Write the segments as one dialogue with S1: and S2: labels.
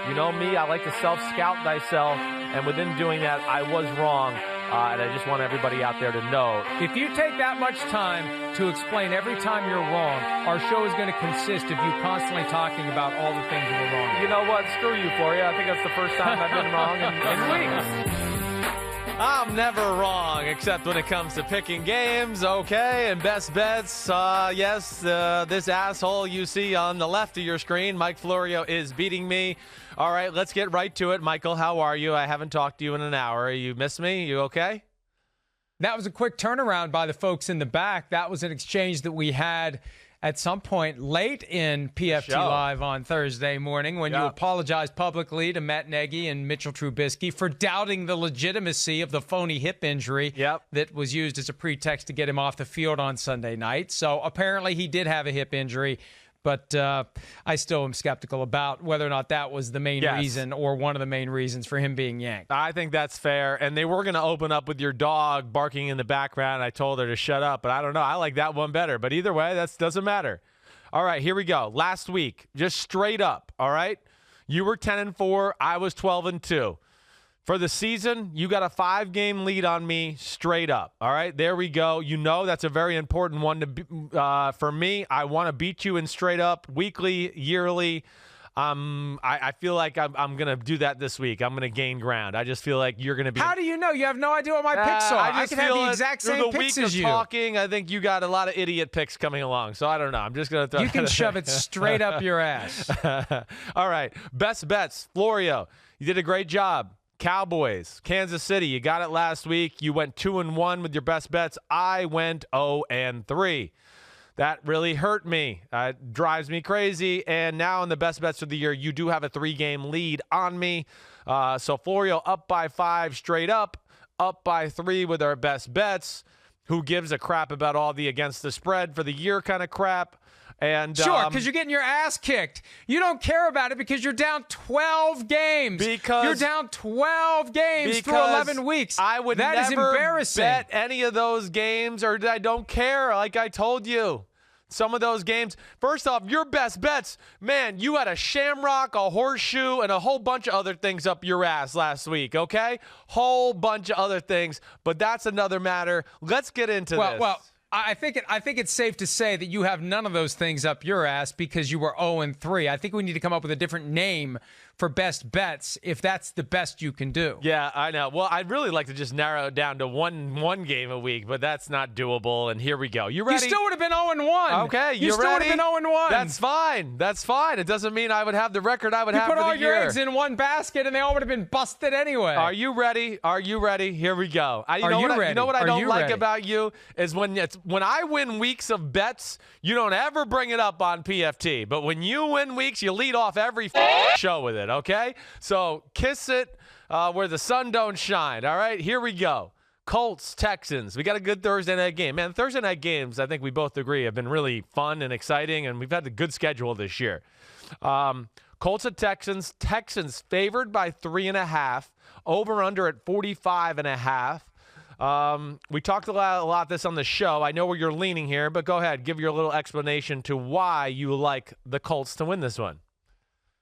S1: You know me, I like to self-scout thyself, and within doing that, I was wrong, and I just want everybody out there to know.
S2: If you take that much time to explain every time you're wrong, our show is going to consist of you constantly talking about all the things you were wrong.
S1: You know what? Screw you for you. I think that's the first time I've been wrong in weeks.
S3: I'm never wrong, except when it comes to picking games, okay, and best bets. Yes, this asshole you see on the left of your screen, Mike Florio, is beating me. All right, let's get right to it. Michael, how are you? I haven't talked to you in an hour. You missed me? You okay?
S2: That was a quick turnaround by the folks in the back. That was an exchange that we had at some point late in PFT Live on Thursday morning when you apologized publicly to Matt Nagy and Mitchell Trubisky for doubting the legitimacy of the phony hip injury that was used as a pretext to get him off the field on Sunday night. So apparently he did have a hip injury, but I still am skeptical about whether or not that was the main reason or one of the main reasons for him being yanked.
S3: I think that's fair. And they were going to open up with your dog barking in the background. I told her to shut up, but I don't know. I like that one better. But either way, that doesn't matter. All right, here we go. Last week, just straight up, all right? You were 10-4. I was 12-2. For the season, you got a 5-game lead on me straight up. All right, there we go. You know that's a very important one for me. I want to beat you in straight up, weekly, yearly. I feel like I'm going to do that this week. I'm going to gain ground. I just feel like you're going to be.
S2: How do you know? You have no idea what my picks are. I can have the exact same picks as you.
S3: Talking, I think you got a lot of idiot picks coming along. So I don't know. I'm just going to throw.
S2: You can shove it straight up your ass.
S3: All right, best bets, Florio. You did a great job. Cowboys, Kansas City, you got it last week. You went 2-1 with your best bets. I went 0-3. That really hurt me. It drives me crazy. And now in the best bets of the year, you do have a 3-game lead on me. So Florio up by 5 straight up by 3 with our best bets. Who gives a crap about all the against the spread for the year kind of crap? And,
S2: sure, because you're getting your ass kicked. You don't care about it because you're down 12 games. You're down 12 games through 11 weeks.
S3: I would
S2: that
S3: never
S2: is embarrassing.
S3: bet any of those games, or I don't care, like I told you. Some of those games, first off, your best bets, man, you had a shamrock, a horseshoe, and a whole bunch of other things up your ass last week, okay? Whole bunch of other things, but that's another matter. Let's get into this.
S2: Well, I think it's safe to say that you have none of those things up your ass because you were 0-3. I think we need to come up with a different name for best bets if that's the best you can do.
S3: Yeah, I know. Well, I'd really like to just narrow it down to one game a week, but that's not doable. And here we go. You ready?
S2: You still would have been 0-1.
S3: Okay,
S2: you still would have been 0-1.
S3: That's fine. That's fine. It doesn't mean I would have the record I would have for the year.
S2: You put all your eggs in one basket, and they all would have been busted anyway.
S3: Are you ready? Are you ready? Here we go. You know what I don't like about you is when I win weeks of bets, you don't ever bring it up on PFT. But when you win weeks, you lead off every show with it. Okay, so kiss it where the sun don't shine. All right, here we go. Colts, Texans. We got a good Thursday night game. Man, Thursday night games, I think we both agree, have been really fun and exciting, and we've had a good schedule this year. Colts at Texans. Texans favored by 3.5. Over-under at 45.5. We talked a lot this on the show. I know where you're leaning here, but go ahead. Give your little explanation to why you like the Colts to win this one.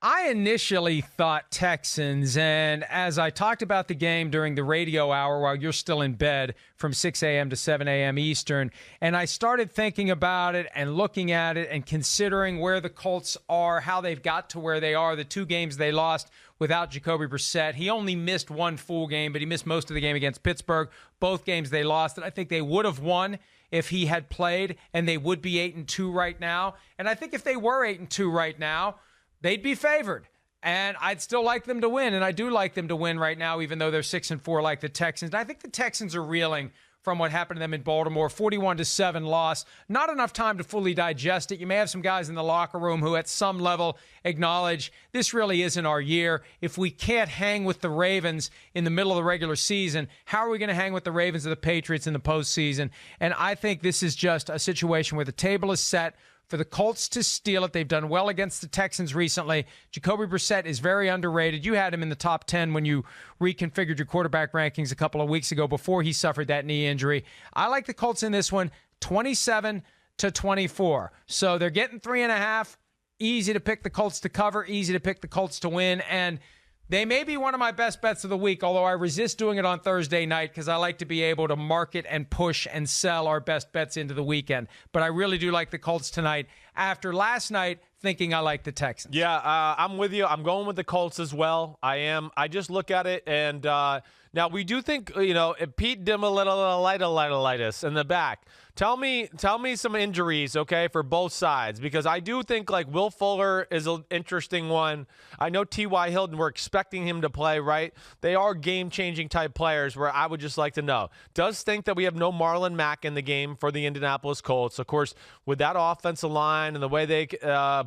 S2: I initially thought Texans, and as I talked about the game during the radio hour while you're still in bed from 6 a.m. to 7 a.m. Eastern, and I started thinking about it and looking at it and considering where the Colts are, how they've got to where they are, the 2 games they lost without Jacoby Brissett. He only missed 1 full game, but he missed most of the game against Pittsburgh. Both games they lost, and I think they would have won if he had played, and they would be 8-2 right now. And I think if they were 8-2 right now, they'd be favored, and I'd still like them to win, and I do like them to win right now, even though they're 6-4 like the Texans. And I think the Texans are reeling from what happened to them in Baltimore, 41-7 loss. Not enough time to fully digest it. You may have some guys in the locker room who at some level acknowledge this really isn't our year. If we can't hang with the Ravens in the middle of the regular season, how are we going to hang with the Ravens or the Patriots in the postseason? And I think this is just a situation where the table is set for the Colts to steal it. They've done well against the Texans recently. Jacoby Brissett is very underrated. You had him in the top 10 when you reconfigured your quarterback rankings a couple of weeks ago before he suffered that knee injury. I like the Colts in this one, 27-24. So they're getting 3.5. easy to pick the Colts to cover, easy to pick the Colts to win, and they may be one of my best bets of the week, although I resist doing it on Thursday night because I like to be able to market and push and sell our best bets into the weekend. But I really do like the Colts tonight after last night thinking I like the Texans.
S3: Yeah, I'm with you. I'm going with the Colts as well. I am. I just look at it, and now we do think, Pete Dimalitis in the back. Tell me some injuries, okay, for both sides, because I do think like Will Fuller is an interesting one. I know T.Y. Hilton, we're expecting him to play, right? They are game-changing type players where I would just like to know. Does think that we have no Marlon Mack in the game for the Indianapolis Colts. Of course, with that offensive line and the way they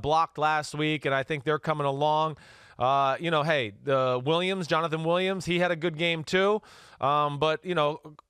S3: blocked last week, and I think they're coming along. Jonathan Williams, he had a good game too. But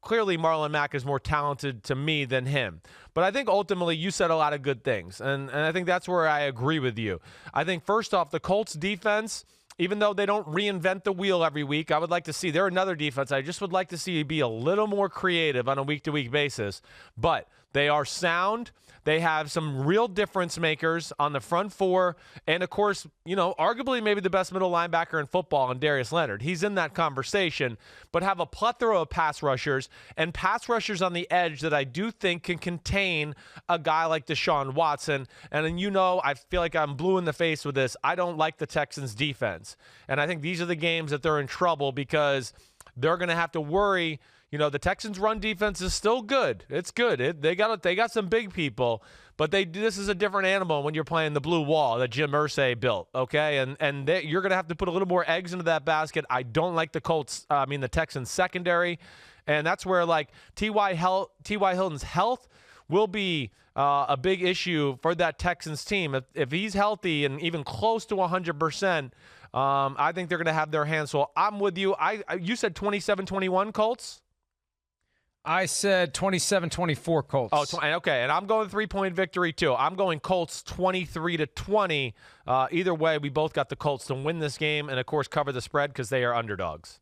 S3: clearly Marlon Mack is more talented to me than him. But I think ultimately you said a lot of good things. And I think that's where I agree with you. I think first off, the Colts defense, even though they don't reinvent the wheel every week, I would like to see, they're another defense I just would like to see be a little more creative on a week-to-week basis. But they are sound. They have some real difference makers on the front four. And, of course, arguably maybe the best middle linebacker in football in Darius Leonard. He's in that conversation, but have a plethora of pass rushers and pass rushers on the edge that I do think can contain a guy like Deshaun Watson. And then, I feel like I'm blue in the face with this. I don't like the Texans' defense. And I think these are the games that they're in trouble because they're going to have to worry. The Texans' run defense is still good. It's good. They got some big people, but this is a different animal when you're playing the blue wall that Jim Irsay built, okay? And you're going to have to put a little more eggs into that basket. I don't like the Texans' secondary, and that's where, T.Y. Hilton's health will be a big issue for that Texans team. If he's healthy and even close to 100%, I think they're going to have their hands full. I'm with you. You said 27-21 Colts?
S2: I said 27-24 Colts.
S3: Oh, okay. And I'm going 3-point victory, too. I'm going Colts 23-20. Either way, we both got the Colts to win this game and, of course, cover the spread because they are underdogs.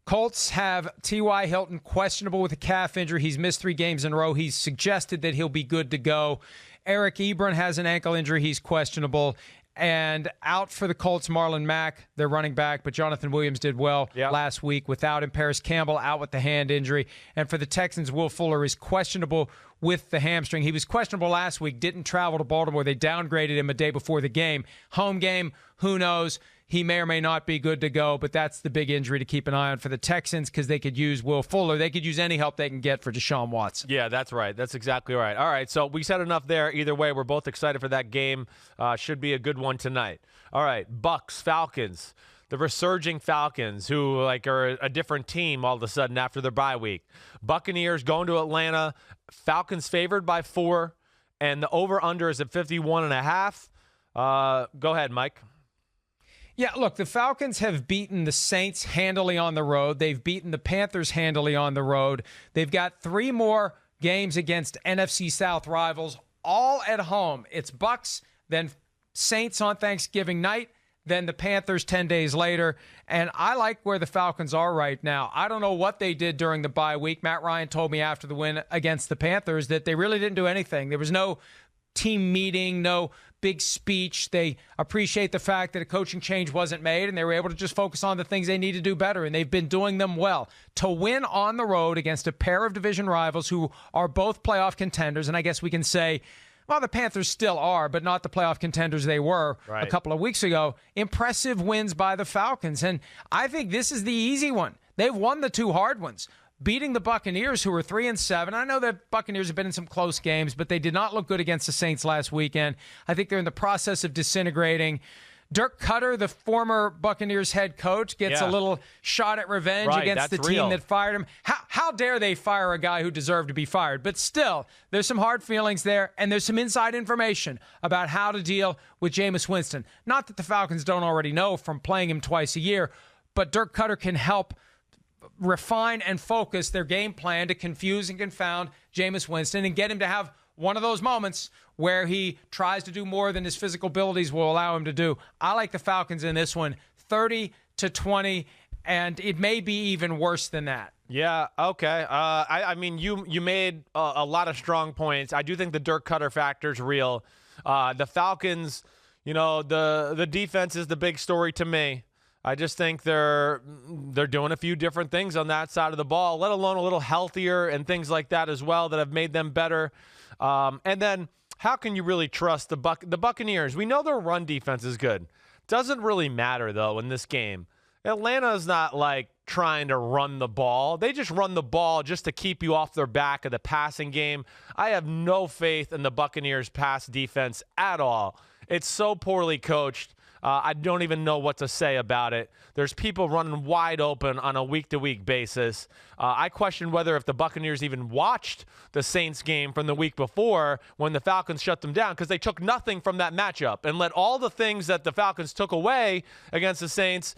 S2: Colts have T.Y. Hilton questionable with a calf injury. He's missed 3 games in a row. He's suggested that he'll be good to go. Eric Ebron has an ankle injury. He's questionable. And out for the Colts, Marlon Mack, their running back, but Jonathan Williams did well last week without him. Paris Campbell out with the hand injury. And for the Texans, Will Fuller is questionable with the hamstring. He was questionable last week, didn't travel to Baltimore. They downgraded him a day before the game. Home game, who knows? He may or may not be good to go, but that's the big injury to keep an eye on for the Texans because they could use Will Fuller. They could use any help they can get for Deshaun Watson.
S3: Yeah, that's right. That's exactly right. All right, so we said enough there. Either way, we're both excited for that game. Should be a good one tonight. All right, Bucs, Falcons. The resurging Falcons, who are a different team all of a sudden after their bye week. Buccaneers going to Atlanta. Falcons favored by 4, and the over-under is at 51.5. Go ahead, Mike.
S2: Yeah, look, the Falcons have beaten the Saints handily on the road. They've beaten the Panthers handily on the road. They've got 3 more games against NFC South rivals, all at home. It's Bucs, then Saints on Thanksgiving night, then the Panthers 10 days later. And I like where the Falcons are right now. I don't know what they did during the bye week. Matt Ryan told me after the win against the Panthers that they really didn't do anything. There was no team meeting, no big speech. They appreciate the fact that a coaching change wasn't made, and they were able to just focus on the things they need to do better, and they've been doing them well. To win on the road against a pair of division rivals who are both playoff contenders, and I guess we can say, well, the Panthers still are, but not the playoff contenders they were a couple of weeks ago. Impressive wins by the Falcons, and I think this is the easy one. They've won the 2 hard ones. Beating the Buccaneers, who are 3-7. I know that Buccaneers have been in some close games, but they did not look good against the Saints last weekend. I think they're in the process of disintegrating. Dirk Koetter, the former Buccaneers head coach, gets a little shot at revenge against the team that fired him. How dare they fire a guy who deserved to be fired? But still, there's some hard feelings there, and there's some inside information about how to deal with Jameis Winston. Not that the Falcons don't already know from playing him twice a year, but Dirk Koetter can help refine and focus their game plan to confuse and confound Jameis Winston and get him to have one of those moments where he tries to do more than his physical abilities will allow him to do. I like the Falcons in this one, 30-20, and it may be even worse than that.
S3: Yeah, okay. I mean, you made a lot of strong points. I do think the Dirk Koetter factor is real. The Falcons, the defense is the big story to me. I just think they're doing a few different things on that side of the ball, let alone a little healthier and things like that as well that have made them better. And then how can you really trust the Buccaneers? We know their run defense is good. Doesn't really matter, though, in this game. Atlanta's not like trying to run the ball. They just run the ball just to keep you off their back of the passing game. I have no faith in the Buccaneers' pass defense at all. It's so poorly coached. I don't even know what to say about it. There's people running wide open on a week-to-week basis. I question whether if the Buccaneers even watched the Saints game from the week before when the Falcons shut them down, because they took nothing from that matchup and let all the things that the Falcons took away against the Saints.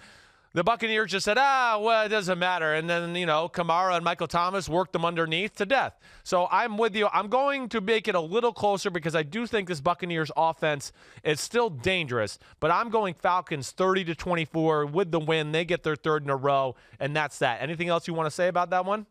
S3: The Buccaneers just said, well, it doesn't matter. And then, Kamara and Michael Thomas worked them underneath to death. So I'm with you. I'm going to make it a little closer because I do think this Buccaneers offense is still dangerous. But I'm going Falcons 30-24 with the win. They get their third in a row, and that's that. Anything else you want to say about that one?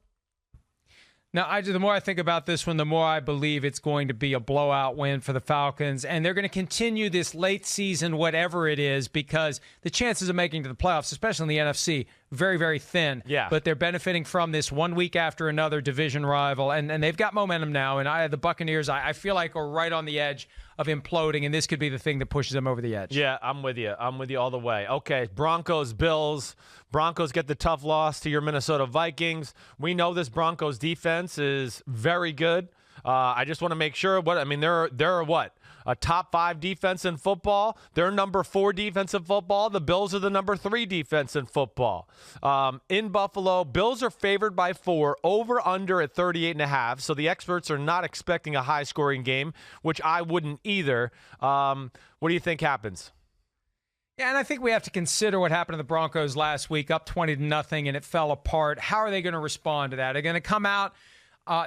S2: Now, the more I think about this one, the more I believe it's going to be a blowout win for the Falcons, and they're going to continue this late season, whatever it is, because the chances of making it to the playoffs, especially in the NFC, very, very thin.
S3: Yeah.
S2: But they're benefiting from this one week after another division rival, and they've got momentum now. And the Buccaneers, I feel like, are right on the edge of imploding, and this could be the thing that pushes them over the edge.
S3: Yeah, I'm with you. I'm with you all the way. Okay, Broncos, Bills. Broncos get the tough loss to your Minnesota Vikings. We know this Broncos defense is very good. I just want to make sure. They're what? A top 5 defense in football. They're number 4 defense in football. The Bills are the number 3 defense in football. In Buffalo, Bills are favored by 4, over under at 38.5. So the experts are not expecting a high-scoring game, which I wouldn't either. What do you think happens?
S2: Yeah, and I think we have to consider what happened to the Broncos last week, up 20-0, and it fell apart. How are they going to respond to that? Are they going to come out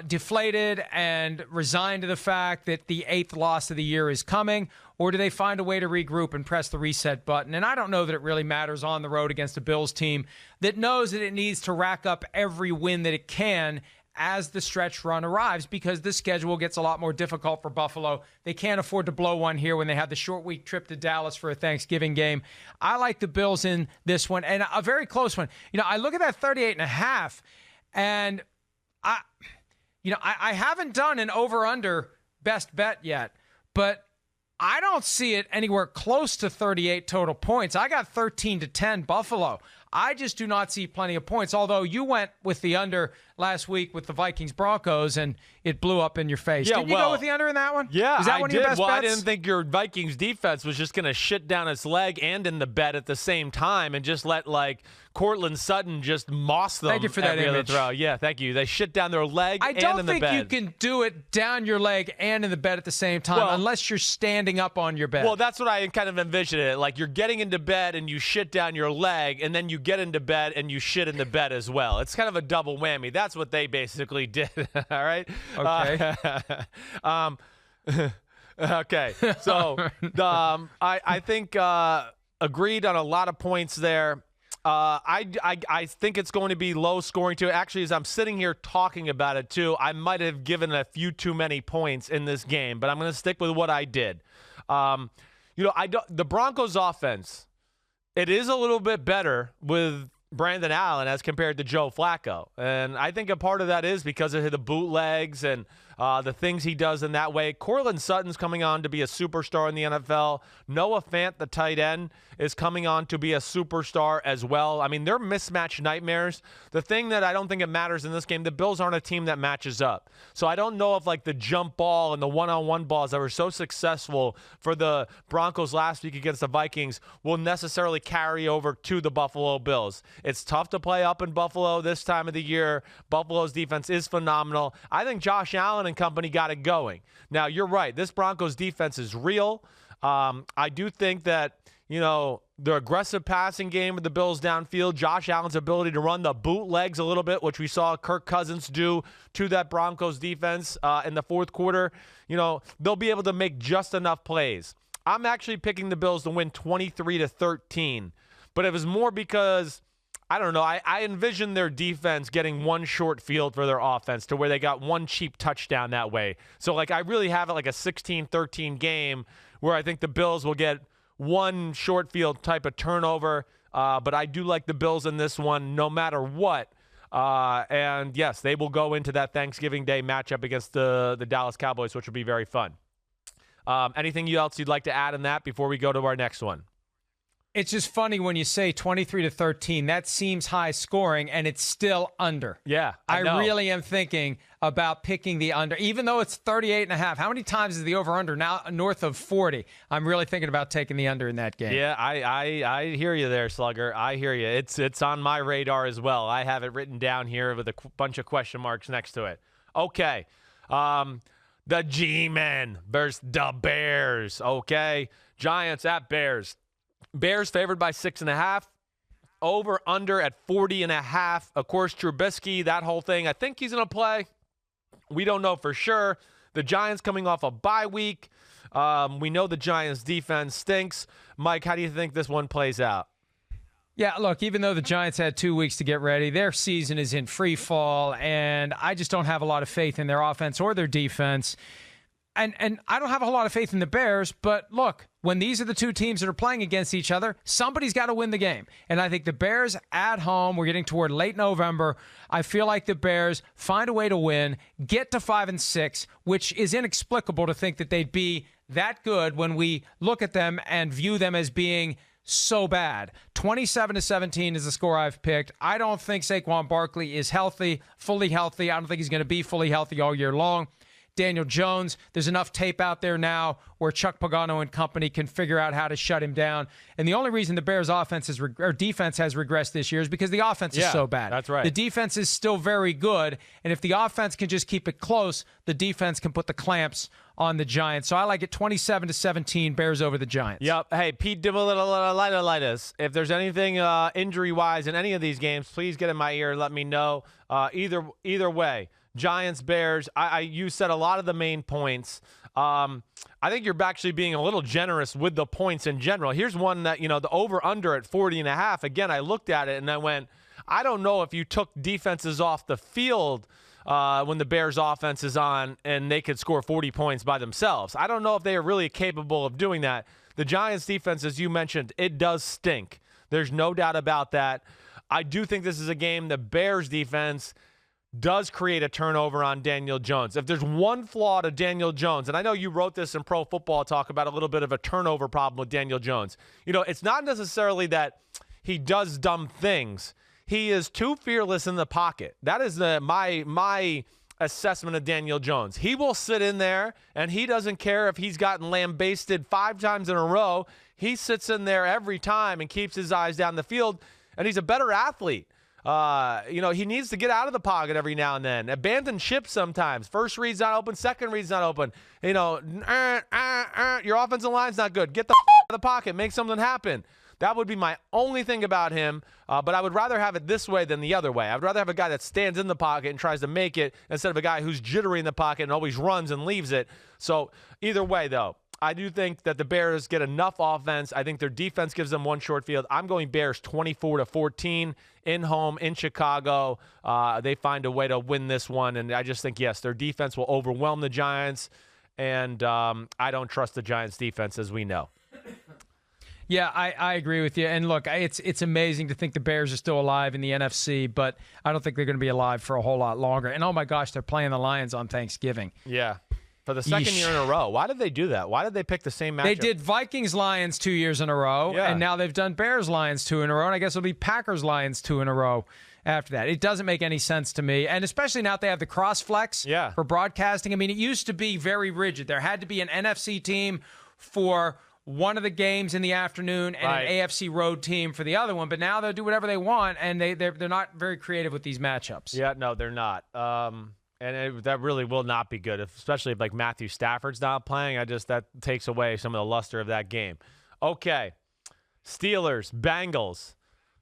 S2: deflated and resigned to the fact that the 8th loss of the year is coming, or do they find a way to regroup and press the reset button? And I don't know that it really matters on the road against a Bills team that knows that it needs to rack up every win that it can as the stretch run arrives, because the schedule gets a lot more difficult for Buffalo. They can't afford to blow one here when they have the short week trip to Dallas for a Thanksgiving game. I like the Bills in this one, and a very close one. I look at that 38.5, and I haven't done an over-under best bet yet, but I don't see it anywhere close to 38 total points. I got 13-10 Buffalo. I just do not see plenty of points, although you went with the under last week with the Vikings-Broncos, and it blew up in your face.
S3: Yeah,
S2: Didn't you go with the under in that one?
S3: Yeah,
S2: Is that one of your best bets?
S3: I didn't think your Vikings defense was just going to shit down its leg and in the bet at the same time and just let, Cortland Sutton just moss them.
S2: Thank you for that
S3: every
S2: image.
S3: other throw. Yeah, thank you. They shit down their leg and in the bed.
S2: I don't think you can do it down your leg and in the bed at the same time unless you're standing up on your bed.
S3: Well, that's what I kind of envisioned it. Like you're getting into bed and you shit down your leg, and then you get into bed and you shit in the bed as well. It's kind of a double whammy. That's what they basically did. All right?
S2: Okay.
S3: Okay. So I think agreed on a lot of points there. I think it's going to be low scoring too. Actually, as I'm sitting here talking about it too, I might have given a few too many points in this game, but I'm going to stick with what I did. The Broncos offense, it is a little bit better with Brandon Allen as compared to Joe Flacco. And I think a part of that is because of the bootlegs and the things he does in that way. Cortland Sutton's coming on to be a superstar in the NFL. Noah Fant, the tight end, is coming on to be a superstar as well. I mean, they're mismatch nightmares. The thing that I don't think it matters in this game, the Bills aren't a team that matches up. So I don't know if the jump ball and the one-on-one balls that were so successful for the Broncos last week against the Vikings will necessarily carry over to the Buffalo Bills. It's tough to play up in Buffalo this time of the year. Buffalo's defense is phenomenal. I think Josh Allen and company got it going. Now, you're right. This Broncos defense is real. I do think that, the aggressive passing game with the Bills downfield, Josh Allen's ability to run the bootlegs a little bit, which we saw Kirk Cousins do to that Broncos defense in the fourth quarter, they'll be able to make just enough plays. I'm actually picking the Bills to win 23-13, but it was more because I don't know. I envision their defense getting one short field for their offense to where they got one cheap touchdown that way. So, like, I really have it like a 16-13 game where I think the Bills will get one short field type of turnover. But I do like the Bills in this one no matter what. And, yes, they will go into that Thanksgiving Day matchup against the Dallas Cowboys, which will be very fun. Anything else you'd like to add on that before we go to our next one?
S2: It's just funny when you say 23-13. That seems high scoring, and it's still under.
S3: Yeah, I know.
S2: really am thinking about picking the under, even though it's 38.5. How many times is the over/under now north of 40? I'm really thinking about taking the under in that game.
S3: Yeah, I hear you there, Slugger. I hear you. It's on my radar as well. I have it written down here with a bunch of question marks next to it. Okay, the G-Men versus the Bears. Okay, Giants at Bears. Bears favored by 6.5. Over under at 40.5. Of course, Trubisky, that whole thing. I think he's going to play. We don't know for sure. The Giants coming off a bye week. We know the Giants defense stinks. Mike, how do you think this one plays out?
S2: Yeah, look, even though the Giants had 2 weeks to get ready, their season is in free fall, and I just don't have a lot of faith in their offense or their defense. And I don't have a whole lot of faith in the Bears, but look, when these are the two teams that are playing against each other, somebody's got to win the game. And I think the Bears at home, we're getting toward late November, I feel like the Bears find a way to win, get to 5-6, which is inexplicable to think that they'd be that good when we look at them and view them as being so bad. 27-17 is the score I've picked. I don't think Saquon Barkley is fully healthy. I don't think he's going to be fully healthy all year long. Daniel Jones, there's enough tape out there now where Chuck Pagano and company can figure out how to shut him down. And the only reason the Bears' defense has regressed this year is because the offense is so bad.
S3: That's right.
S2: The defense is still very good, and if the offense can just keep it close, the defense can put the clamps on the Giants. So I like it 27-17, Bears over the Giants.
S3: Yep. Hey, Pete Dibble-litis. If there's anything injury-wise in any of these games, please get in my ear and let me know. Either way. Giants, Bears, you said a lot of the main points. I think you're actually being a little generous with the points in general. Here's one that, the over-under at 40.5. Again, I looked at it and I went, I don't know if you took defenses off the field when the Bears' offense is on and they could score 40 points by themselves. I don't know if they are really capable of doing that. The Giants' defense, as you mentioned, it does stink. There's no doubt about that. I do think this is a game the Bears' defense does create a turnover on Daniel Jones. If there's one flaw to Daniel Jones, and I know you wrote this in Pro Football Talk about a little bit of a turnover problem with Daniel Jones. It's not necessarily that he does dumb things. He is too fearless in the pocket. That is my assessment of Daniel Jones. He will sit in there, and he doesn't care if he's gotten lambasted 5 times in a row. He sits in there every time and keeps his eyes down the field, and he's a better athlete. He needs to get out of the pocket every now and then. Abandon ship sometimes. First read's not open. Second read's not open. Your offensive line's not good. Get the out of the pocket. Make something happen. That would be my only thing about him. But I would rather have it this way than the other way. I would rather have a guy that stands in the pocket and tries to make it instead of a guy who's jittery in the pocket and always runs and leaves it. So either way, though, I do think that the Bears get enough offense. I think their defense gives them one short field. I'm going Bears 24-14 in home in Chicago. They find a way to win this one, and I just think, yes, their defense will overwhelm the Giants, and I don't trust the Giants' defense, as we know.
S2: Yeah, I agree with you. And look, it's amazing to think the Bears are still alive in the NFC, but I don't think they're going to be alive for a whole lot longer. And, oh, my gosh, they're playing the Lions on Thanksgiving.
S3: Yeah. For the second year in a row. Why did they do that? Why did they pick the same matchup?
S2: They did Vikings-Lions 2 years in a row, and now they've done Bears-Lions 2 in a row, and I guess it'll be Packers-Lions 2 in a row after that. It doesn't make any sense to me, and especially now that they have the cross-flex for broadcasting. I mean, it used to be very rigid. There had to be an NFC team for one of the games in the afternoon and an AFC road team for the other one, but now they'll do whatever they want, and they're not very creative with these matchups.
S3: Yeah, no, they're not. And that really will not be good, especially if like Matthew Stafford's not playing. That takes away some of the luster of that game. Okay, Steelers, Bengals.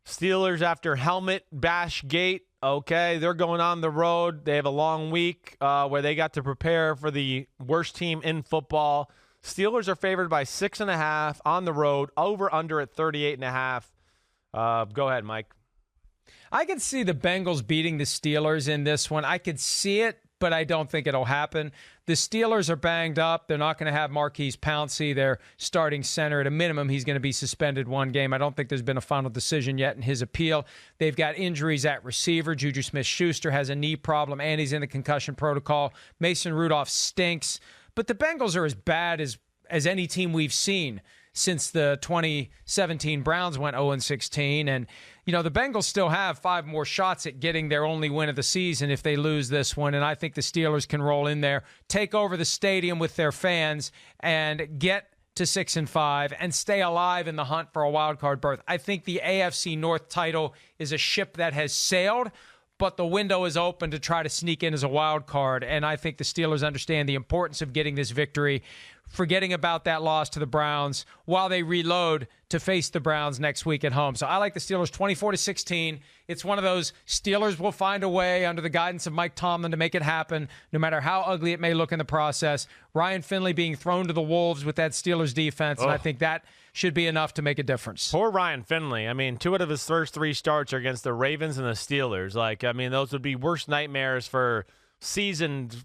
S3: Steelers after helmet bash gate. Okay, they're going on the road. They have a long week where they got to prepare for the worst team in football. Steelers are favored by 6.5 on the road. Over under at 38.5. Go ahead, Mike.
S2: I could see the Bengals beating the Steelers in this one. I could see it, but I don't think it'll happen. The Steelers are banged up. They're not going to have Marquise Pouncey, their starting center. At a minimum, he's going to be suspended one game. I don't think there's been a final decision yet in his appeal. They've got injuries at receiver. Juju Smith-Schuster has a knee problem, and he's in the concussion protocol. Mason Rudolph stinks. But the Bengals are as bad as any team we've seen since the 2017 Browns went 0-16. And, the Bengals still have 5 more shots at getting their only win of the season if they lose this one. And I think the Steelers can roll in there, take over the stadium with their fans, and get to 6-5 and stay alive in the hunt for a wild card berth. I think the AFC North title is a ship that has sailed, but the window is open to try to sneak in as a wild card. And I think the Steelers understand the importance of getting this victory, forgetting about that loss to the Browns while they reload to face the Browns next week at home. So I like the Steelers 24-16. It's one of those Steelers will find a way under the guidance of Mike Tomlin to make it happen, no matter how ugly it may look in the process. Ryan Finley being thrown to the wolves with that Steelers defense, and I think that should be enough to make a difference.
S3: Poor Ryan Finley. I mean, 2 out of his first 3 starts are against the Ravens and the Steelers. Those would be worst nightmares for seasoned,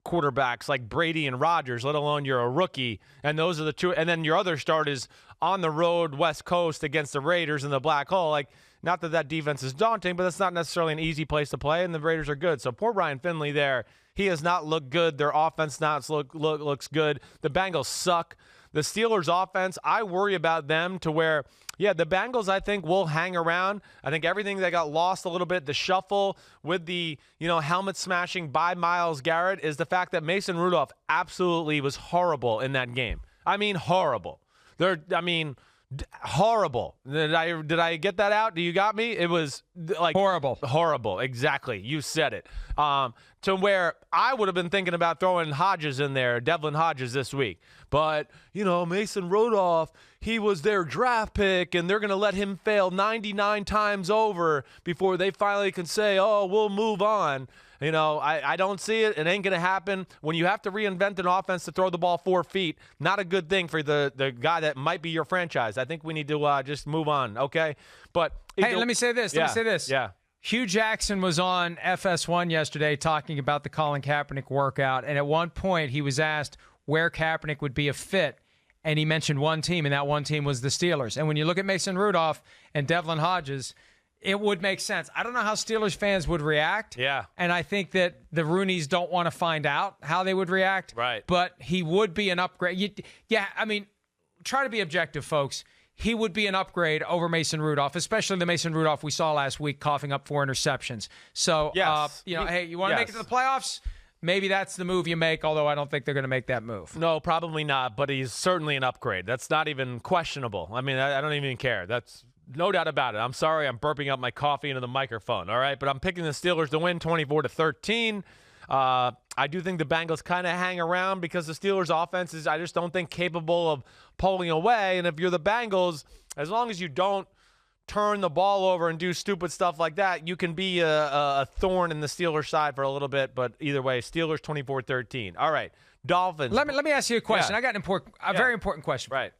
S3: quarterbacks like Brady and Rodgers, let alone you're a rookie. And those are the 2. And then your other start is on the road, West Coast against the Raiders in the Black Hole. Not that defense is daunting, but that's not necessarily an easy place to play, and the Raiders are good. So poor Ryan Finley there. He has not looked good. Their offense looks good. The Bengals suck. The Steelers' offense, I worry about them to where, the Bengals, I think, will hang around. I think everything that got lost a little bit, the shuffle with the, helmet smashing by Myles Garrett, is the fact that Mason Rudolph absolutely was horrible in that game. I mean, horrible. Horrible. Did I get that out? Do you got me? It was horrible. Exactly. You said it. To where I would have been thinking about throwing Hodges in there, Devlin Hodges this week. But, Mason Rudolph, he was their draft pick, and they're going to let him fail 99 times over before they finally can say, oh, we'll move on. I don't see it. It ain't going to happen. When you have to reinvent an offense to throw the ball 4 feet, not a good thing for the guy that might be your franchise. I think we need to just move on, okay? But
S2: let me say this.
S3: Yeah.
S2: Hugh Jackson was on FS1 yesterday talking about the Colin Kaepernick workout, and at one point he was asked where Kaepernick would be a fit, and he mentioned one team, and that one team was the Steelers. And when you look at Mason Rudolph and Devlin Hodges, it would make sense. I don't know how Steelers fans would react.
S3: Yeah.
S2: And I think that the Rooneys don't want to find out how they would react.
S3: Right.
S2: But he would be an upgrade. Try to be objective, folks. He would be an upgrade over Mason Rudolph, especially the Mason Rudolph we saw last week coughing up 4 interceptions. So,
S3: yes.
S2: Hey, you want to make it to the playoffs? Maybe that's the move you make, although I don't think they're going to make that move.
S3: No, probably not, but he's certainly an upgrade. That's not even questionable. I mean, I don't even care. That's no doubt about it. I'm sorry I'm burping up my coffee into the microphone, all right? But I'm picking the Steelers to win 24-13. I do think the Bengals kind of hang around because the Steelers' offense is, I just don't think, capable of pulling away. And if you're the Bengals, as long as you don't turn the ball over and do stupid stuff like that, you can be a thorn in the Steelers' side for a little bit. But either way, Steelers 24-13. All right, Dolphins.
S2: Let me ask you a question.
S3: Yeah.
S2: I got a very important question.
S3: Right.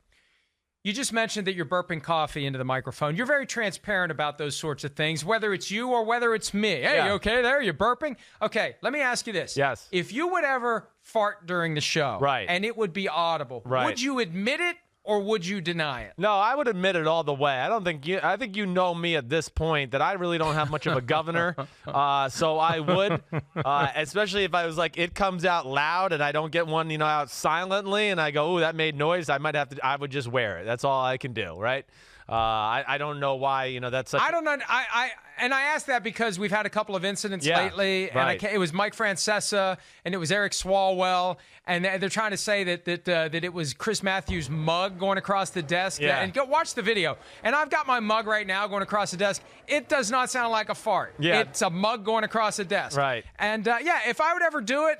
S2: You just mentioned that you're burping coffee into the microphone. You're very transparent about those sorts of things, whether it's you or whether it's me. Hey, you okay there? You're burping? Okay, let me ask you this.
S3: Yes.
S2: If you would ever fart during the show,
S3: right,
S2: and it would be audible,
S3: right,
S2: would you admit it or would you deny it?
S3: No, I would admit it all the way. I think you know me at this point that I really don't have much of a governor. So I would, especially if I was like, it comes out loud and I don't get one, out silently and I go, ooh, that made noise. I would just wear it. That's all I can do, right? I don't know why, that's such
S2: I don't know. And I asked that because we've had a couple of incidents lately,
S3: right.
S2: and it was Mike Francesa and it was Eric Swalwell, and they're trying to say that it was Chris Matthews' mug going across the desk.
S3: Yeah.
S2: And go watch the video. And I've got my mug right now going across the desk. It does not sound like a fart.
S3: Yeah.
S2: It's a mug going across the desk.
S3: Right.
S2: And if I would ever do it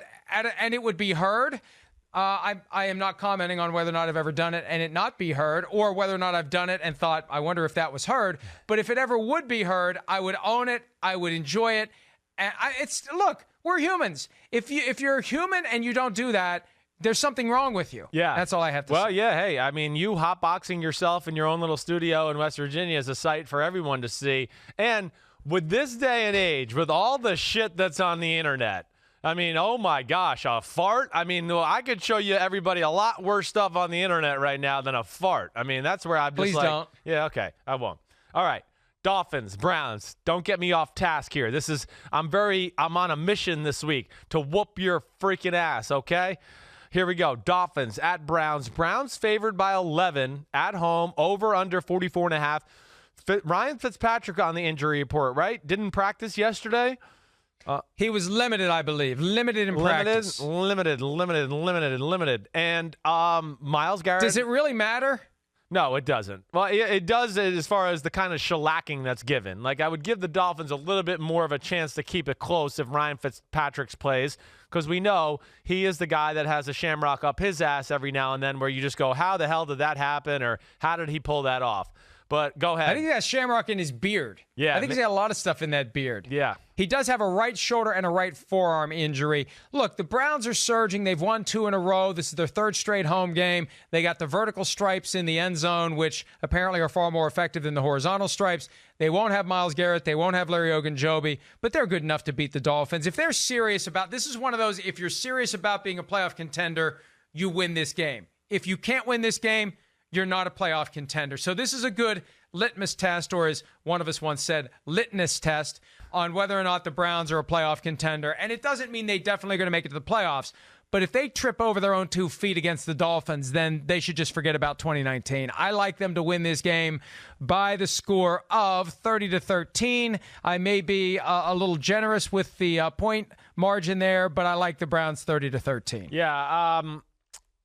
S2: and it would be heard, I am not commenting on whether or not I've ever done it and it not be heard, or whether or not I've done it and thought, I wonder if that was heard. But if it ever would be heard, I would own it. I would enjoy it. And look, we're humans. If you're human and you don't do that, there's something wrong with you.
S3: Yeah.
S2: That's all I have to say.
S3: Well, yeah, hey, I mean, you hotboxing yourself in your own little studio in West Virginia is a sight for everyone to see. And with this day and age, with all the shit that's on the internet, I mean, oh my gosh, a fart? I mean, I could show you everybody a lot worse stuff on the internet right now than a fart. I mean, that's where I'm just
S2: Please don't.
S3: Yeah, okay, I won't. All right. Dolphins, Browns, don't get me off task here. I'm on a mission this week to whoop your freaking ass, okay? Here we go. Dolphins at Browns. Browns favored by 11 at home, over under 44.5. Ryan Fitzpatrick on the injury report, right? Didn't practice yesterday.
S2: He was limited, I believe. Limited in practice.
S3: Limited. And Myles Garrett.
S2: Does it really matter?
S3: No, it doesn't. Well, it does as far as the kind of shellacking that's given. Like, I would give the Dolphins a little bit more of a chance to keep it close if Ryan Fitzpatrick plays, because we know he is the guy that has a shamrock up his ass every now and then where you just go, how the hell did that happen, or how did he pull that off? But go ahead.
S2: I think he has shamrock in his beard.
S3: Yeah.
S2: I think he's got a lot of stuff in that beard.
S3: Yeah.
S2: He does have a right shoulder and a right forearm injury. Look, the Browns are surging. They've won 2 in a row. This is their 3rd straight home game. They got the vertical stripes in the end zone, which apparently are far more effective than the horizontal stripes. They won't have Myles Garrett. They won't have Larry Ogunjobi, but they're good enough to beat the Dolphins. If they're serious about this, is one of those, if you're serious about being a playoff contender, you win this game. If you can't win this game, you're not a playoff contender. So this is a good litmus test, or as one of us once said, litmus test, on whether or not the Browns are a playoff contender. And it doesn't mean they definitely going to make it to the playoffs, but if they trip over their own 2 feet against the Dolphins, then they should just forget about 2019. I like them to win this game by the score of 30-13. I may be a little generous with the point margin there, but I like the Browns 30-13.
S3: Yeah,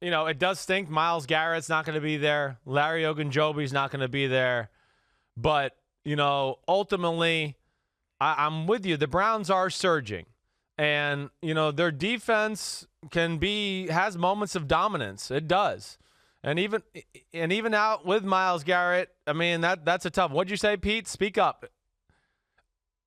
S3: it does stink. Myles Garrett's not going to be there. Larry Ogunjobi's not going to be there. But, ultimately, I'm with you. The Browns are surging. And, their defense has moments of dominance. It does. And even out with Myles Garrett, I mean, that's a tough. What'd you say, Pete? Speak up.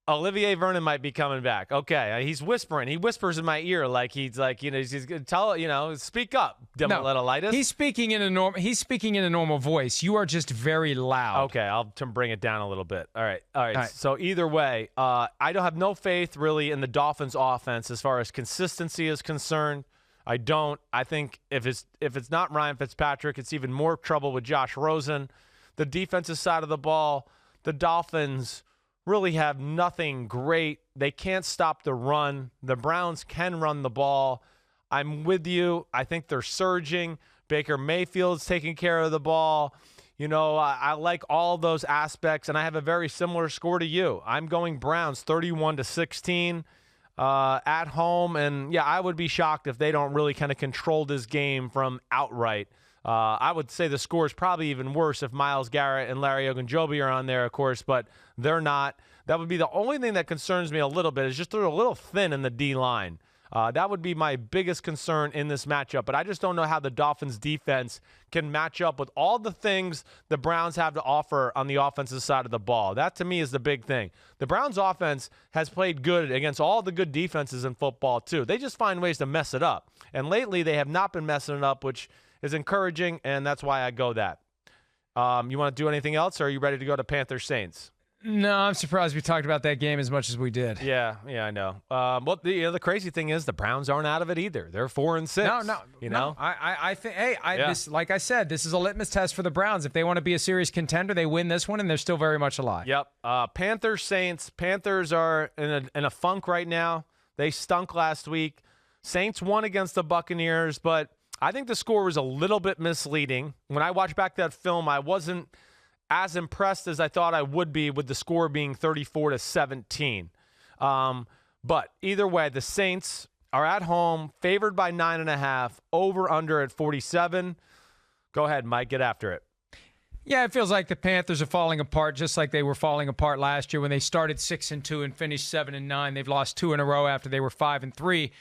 S3: Olivier Vernon might be coming back. Okay, he's whispering. He whispers in my ear like he's going to tell, speak up, Demoletitis.
S2: He's speaking in a normal voice. You are just very loud.
S3: Okay, I'll bring it down a little bit. All right. So either way, I don't have no faith really in the Dolphins offense as far as consistency is concerned. I don't. I think if it's not Ryan Fitzpatrick, it's even more trouble with Josh Rosen. The defensive side of the ball, the Dolphins really have nothing great. They can't stop the run. The Browns can run the ball. I'm with you. I think they're surging. Baker Mayfield's taking care of the ball. I like all those aspects, and I have a very similar score to you. I'm going Browns 31-16 at home, and yeah, I would be shocked if they don't really kind of control this game from outright. I would say the score is probably even worse if Myles Garrett and Larry Ogunjobi are on there, of course, but they're not. That would be the only thing that concerns me a little bit, is just they're a little thin in the D-line. That would be my biggest concern in this matchup, but I just don't know how the Dolphins' defense can match up with all the things the Browns have to offer on the offensive side of the ball. That, to me, is the big thing. The Browns' offense has played good against all the good defenses in football, too. They just find ways to mess it up, and lately they have not been messing it up, which is encouraging, and that's why I go that. You want to do anything else, or are you ready to go to Panthers-Saints?
S2: No, I'm surprised we talked about that game as much as we did.
S3: Yeah, I know. The crazy thing is the Browns aren't out of it either. They're 4-6.
S2: No. I think. Hey, like I said, this is a litmus test for the Browns. If they want to be a serious contender, they win this one, and they're still very much alive.
S3: Yep. Panthers-Saints. Panthers are in a funk right now. They stunk last week. Saints won against the Buccaneers, but I think the score was a little bit misleading. When I watched back that film, I wasn't as impressed as I thought I would be with the score being 34-17. But either way, the Saints are at home, favored by 9.5, over/under at 47. Go ahead, Mike, get after it.
S2: Yeah, it feels like the Panthers are falling apart, just like they were falling apart last year when they started 6-2 and finished 7-9. They've lost 2 in a row after they were 5-3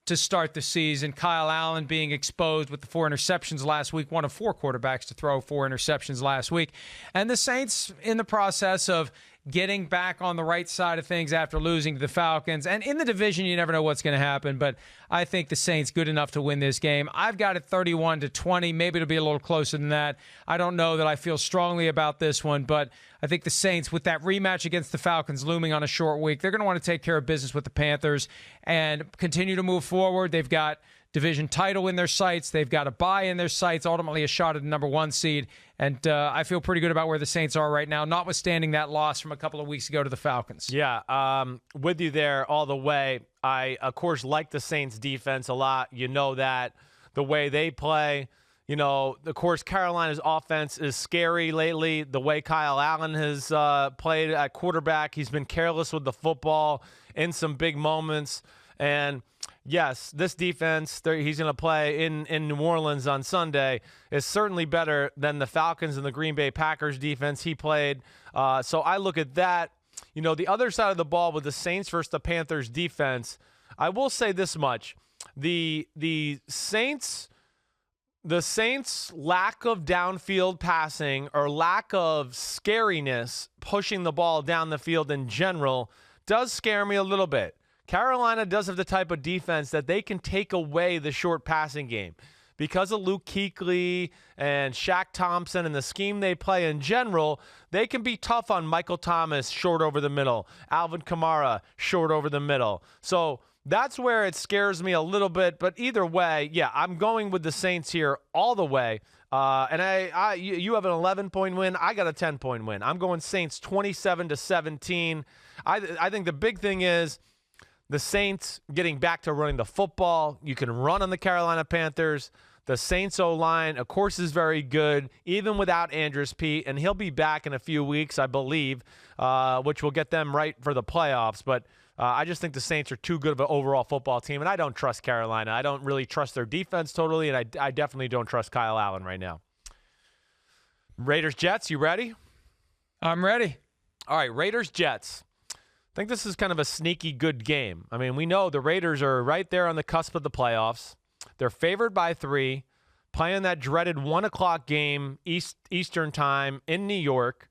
S2: to start the season. Kyle Allen being exposed with the 4 interceptions last week, one of 4 quarterbacks to throw 4 interceptions last week. And the Saints in the process of getting back on the right side of things after losing to the Falcons. And in the division, you never know what's going to happen, but I think the Saints good enough to win this game. I've got it 31-20. Maybe it'll be a little closer than that. I don't know that I feel strongly about this one, but I think the Saints, with that rematch against the Falcons looming on a short week, they're going to want to take care of business with the Panthers and continue to move forward. They've got division title in their sights. They've got a bye in their sights, ultimately a shot at the number 1 seed. And I feel pretty good about where the Saints are right now, notwithstanding that loss from a couple of weeks ago to the Falcons.
S3: Yeah, with you there all the way. I, of course, like the Saints defense a lot. You know that, the way they play. You know, of course, Carolina's offense is scary lately. The way Kyle Allen has played at quarterback, he's been careless with the football in some big moments. And yes, this defense, he's going to play in New Orleans on Sunday, is certainly better than the Falcons and the Green Bay Packers defense he played. So I look at that. You know, the other side of the ball with the Saints versus the Panthers defense, I will say this much. The Saints' lack of downfield passing or lack of scariness pushing the ball down the field in general does scare me a little bit. Carolina does have the type of defense that they can take away the short passing game. Because of Luke Kuechly and Shaq Thompson and the scheme they play in general, they can be tough on Michael Thomas, short over the middle, Alvin Kamara, short over the middle. So that's where it scares me a little bit. But either way, yeah, I'm going with the Saints here all the way. And you have an 11-point win. I got a 10-point win. I'm going Saints 27-17. I think the big thing is the Saints getting back to running the football. You can run on the Carolina Panthers. The Saints O-line, of course, is very good, even without Andrews Pete, and he'll be back in a few weeks, I believe, which will get them right for the playoffs. But I just think the Saints are too good of an overall football team, and I don't trust Carolina. I don't really trust their defense totally, and I definitely don't trust Kyle Allen right now. Raiders-Jets, you ready?
S2: I'm ready.
S3: All right, Raiders-Jets. I think this is kind of a sneaky good game. I mean, we know the Raiders are right there on the cusp of the playoffs. They're favored by 3, playing that dreaded 1 o'clock game Eastern time in New York.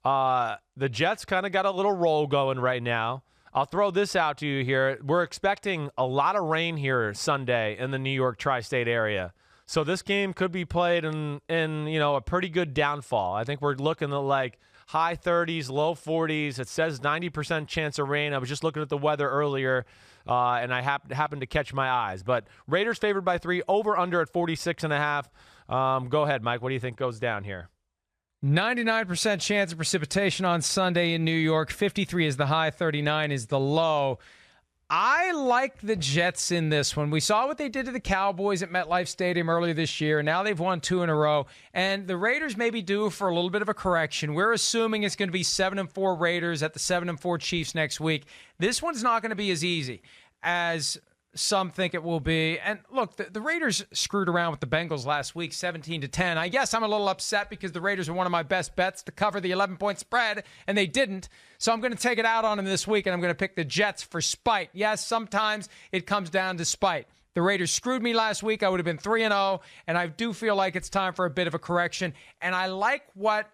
S3: The Jets kind of got a little roll going right now. I'll throw this out to you here. We're expecting a lot of rain here Sunday in the New York tri-state area. So this game could be played in a pretty good downfall. I think we're looking at like high 30s, low 40s. It says 90% chance of rain. I was just looking at the weather earlier, and I happened to catch my eyes. But Raiders favored by 3, over under at 46.5. Go ahead, Mike. What do you think goes down here?
S2: 99% chance of precipitation on Sunday in New York. 53 is the high, 39 is the low. I like the Jets in this one. We saw what they did to the Cowboys at MetLife Stadium earlier this year. Now they've won 2 in a row. And the Raiders may be due for a little bit of a correction. We're assuming it's going to be 7-4 Raiders at the 7-4 Chiefs next week. This one's not going to be as easy as some think it will be. And look, the Raiders screwed around with the Bengals last week, 17-10. I guess I'm a little upset because the Raiders are one of my best bets to cover the 11-point spread, and they didn't. So I'm going to take it out on them this week, and I'm going to pick the Jets for spite. Yes, sometimes it comes down to spite. The Raiders screwed me last week. I would have been 3-0, and I do feel like it's time for a bit of a correction. And I like what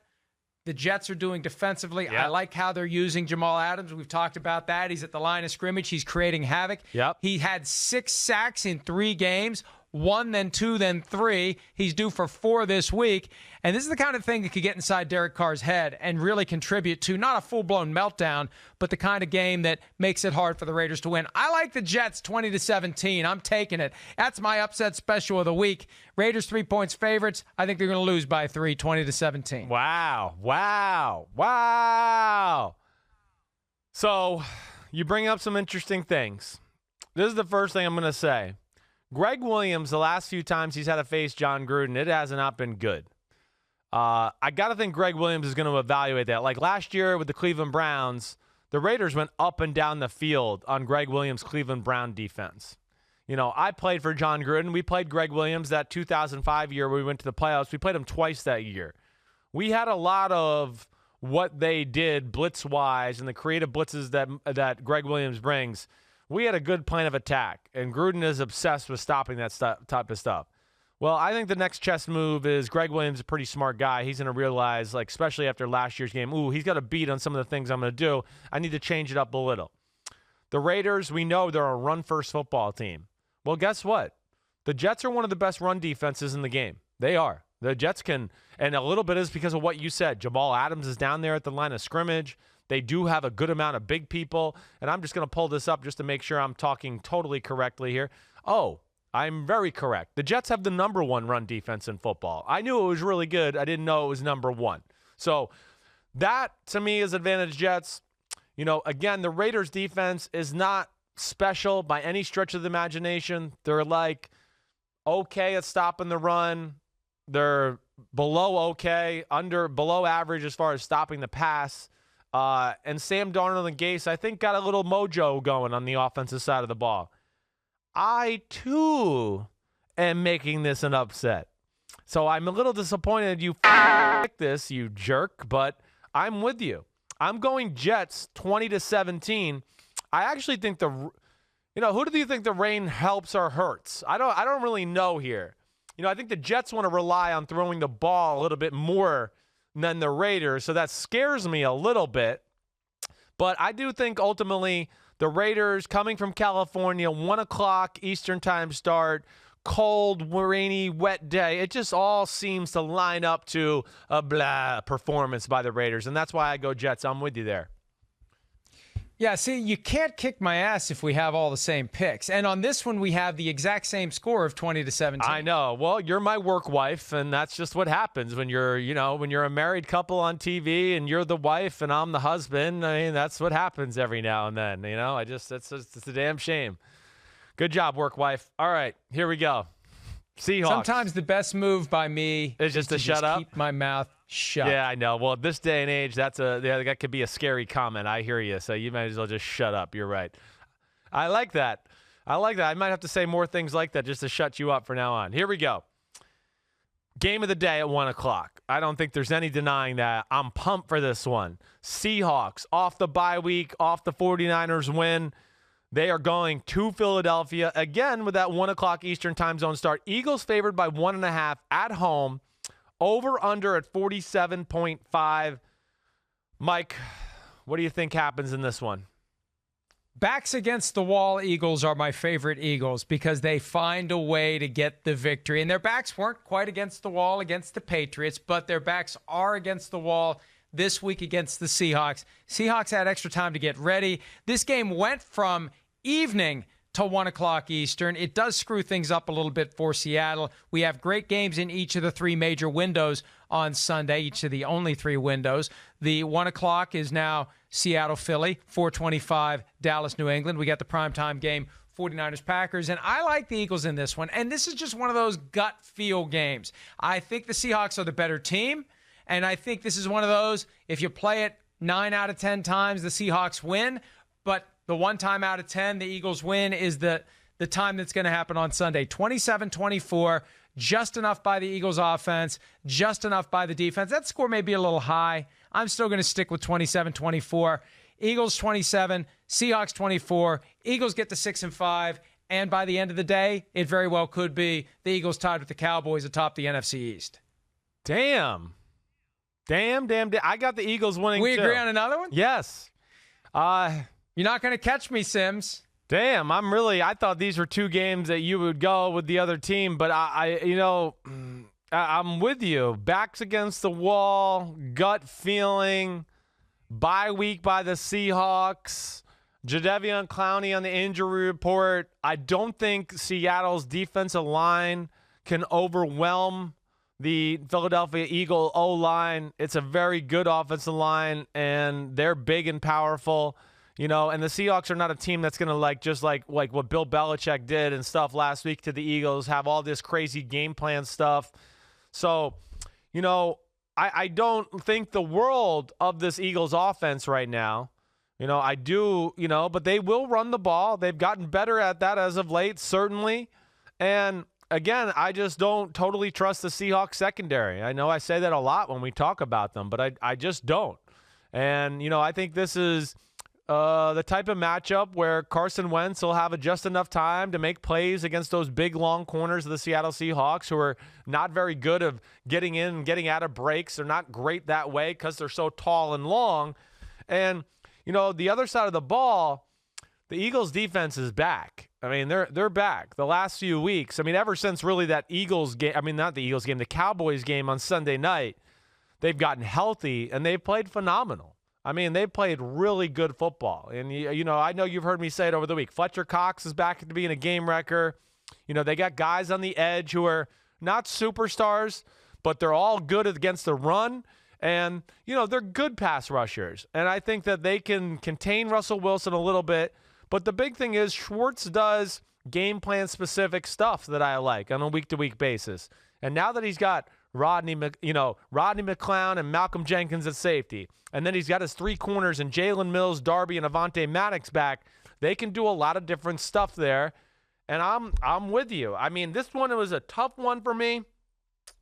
S2: the Jets are doing defensively.
S3: Yep.
S2: I like how they're using Jamal Adams. We've talked about that. He's at the line of scrimmage. He's creating havoc.
S3: Yep.
S2: He had 6 sacks in 3 games. 1, then 2, then 3. He's due for 4 this week. And this is the kind of thing that could get inside Derek Carr's head and really contribute to not a full-blown meltdown, but the kind of game that makes it hard for the Raiders to win. I like the Jets 20-17. I'm taking it. That's my upset special of the week. Raiders 3 points favorites. I think they're going to lose by 3, 20-17.
S3: Wow. So you bring up some interesting things. This is the first thing I'm going to say. Gregg Williams, the last few times he's had to face Jon Gruden, it has not been good. I got to think Gregg Williams is going to evaluate that. Like last year with the Cleveland Browns, the Raiders went up and down the field on Gregg Williams' Cleveland Brown defense. You know, I played for Jon Gruden. We played Gregg Williams that 2005 year where we went to the playoffs. We played him twice that year. We had a lot of what they did blitz-wise and the creative blitzes that Gregg Williams brings. We had a good plan of attack, and Gruden is obsessed with stopping that type of stuff. Well, I think the next chess move is Gregg Williams is a pretty smart guy. He's going to realize, like, especially after last year's game, he's got a beat on some of the things I'm going to do. I need to change it up a little. The Raiders, we know they're a run-first football team. Well, guess what? The Jets are one of the best run defenses in the game. They are. The Jets can, and a little bit is because of what you said. Jamal Adams is down there at the line of scrimmage. They do have a good amount of big people. And I'm just going to pull this up just to make sure I'm talking totally correctly here. I'm very correct. The Jets have the number 1 run defense in football. I knew it was really good. I didn't know it was number 1. So that, to me, is advantage Jets. Again, the Raiders defense is not special by any stretch of the imagination. They're like okay at stopping the run. They're below okay, below average as far as stopping the pass. And Sam Darnold and Gase, I think, got a little mojo going on the offensive side of the ball. I, too, am making this an upset. So I'm a little disappointed you picked this, you jerk, but I'm with you. I'm going Jets 20-17. I actually think who do you think the rain helps or hurts? I don't really know here. I think the Jets want to rely on throwing the ball a little bit more than the Raiders, so that scares me a little bit. But I do think ultimately the Raiders, coming from California, 1 o'clock Eastern time start, cold, rainy, wet day, it just all seems to line up to a blah performance by the Raiders, and that's why I go Jets. I'm with you there.
S2: Yeah, see, you can't kick my ass if we have all the same picks. And on this one, we have the exact same score of 20-17.
S3: I know. Well, you're my work wife, and that's just what happens when you're a married couple on TV and you're the wife and I'm the husband. I mean, that's what happens every now and then. It's a damn shame. Good job, work wife. All right, here we go. Seahawks.
S2: Sometimes the best move by me
S3: is just to shut up.
S2: Keep my mouth shut.
S3: Yeah, I know. Well, this day and age, that could be a scary comment. I hear you. So you might as well just shut up. You're right. I like that. I might have to say more things like that just to shut you up from now on. Here we go. Game of the day at 1 o'clock. I don't think there's any denying that. I'm pumped for this one. Seahawks off the bye week, off the 49ers win. They are going to Philadelphia again with that 1 o'clock Eastern time zone start. Eagles favored by 1.5 at home. Over under at 47.5. Mike, what do you think happens in this one?
S2: Backs against the wall Eagles are my favorite Eagles because they find a way to get the victory. And their backs weren't quite against the wall against the Patriots, but their backs are against the wall this week against the Seahawks. Seahawks had extra time to get ready. This game went from evening to 1 o'clock Eastern. It does screw things up a little bit for Seattle. We have great games in each of the 3 major windows on Sunday, each of the only 3 windows. The 1 o'clock is now Seattle-Philly, 4:25 Dallas-New England. We got the primetime game, 49ers-Packers, and I like the Eagles in this one. And this is just one of those gut feel games. I think the Seahawks are the better team, and I think this is one of those, if you play it 9 out of 10 times, the Seahawks win, but the 1 time out of 10 the Eagles win is the time that's going to happen on Sunday. 27-24, just enough by the Eagles offense, just enough by the defense. That score may be a little high. I'm still going to stick with 27-24. Eagles 27, Seahawks 24. Eagles get to 6-5, and by the end of the day, it very well could be the Eagles tied with the Cowboys atop the NFC East.
S3: Damn. I got the Eagles winning,
S2: We
S3: too.
S2: agree on another one?
S3: Yes.
S2: You're not going to catch me, Sims.
S3: Damn, I thought these were 2 games that you would go with the other team, but I'm with you. Backs against the wall, gut feeling, bye week by the Seahawks, Jadeveon Clowney on the injury report. I don't think Seattle's defensive line can overwhelm the Philadelphia Eagle O-line. It's a very good offensive line, and they're big and powerful. And the Seahawks are not a team that's going to like what Bill Belichick did and stuff last week to the Eagles, have all this crazy game plan stuff. So, I don't think the world of this Eagles offense right now. I do, but they will run the ball. They've gotten better at that as of late, certainly. And again, I just don't totally trust the Seahawks secondary. I know I say that a lot when we talk about them, but I just don't. And, I think this is the type of matchup where Carson Wentz will have just enough time to make plays against those big, long corners of the Seattle Seahawks, who are not very good of getting in and getting out of breaks. They're not great that way because they're so tall and long. And, the other side of the ball, the Eagles' defense is back. I mean, they're back the last few weeks. I mean, ever since really that Eagles game, not the Eagles game, the Cowboys game on Sunday night, they've gotten healthy, and they've played phenomenal. I mean, they played really good football. And, I know you've heard me say it over the week. Fletcher Cox is back to being a game wrecker. They got guys on the edge who are not superstars, but they're all good against the run. And, they're good pass rushers. And I think that they can contain Russell Wilson a little bit. But the big thing is Schwartz does game plan specific stuff that I like on a week-to-week basis. And now that he's got Rodney McClown and Malcolm Jenkins at safety, and then he's got his three corners and Jalen Mills, Darby, and Avonte Maddox back, they can do a lot of different stuff there. And I'm with you. I mean, this one was a tough one for me.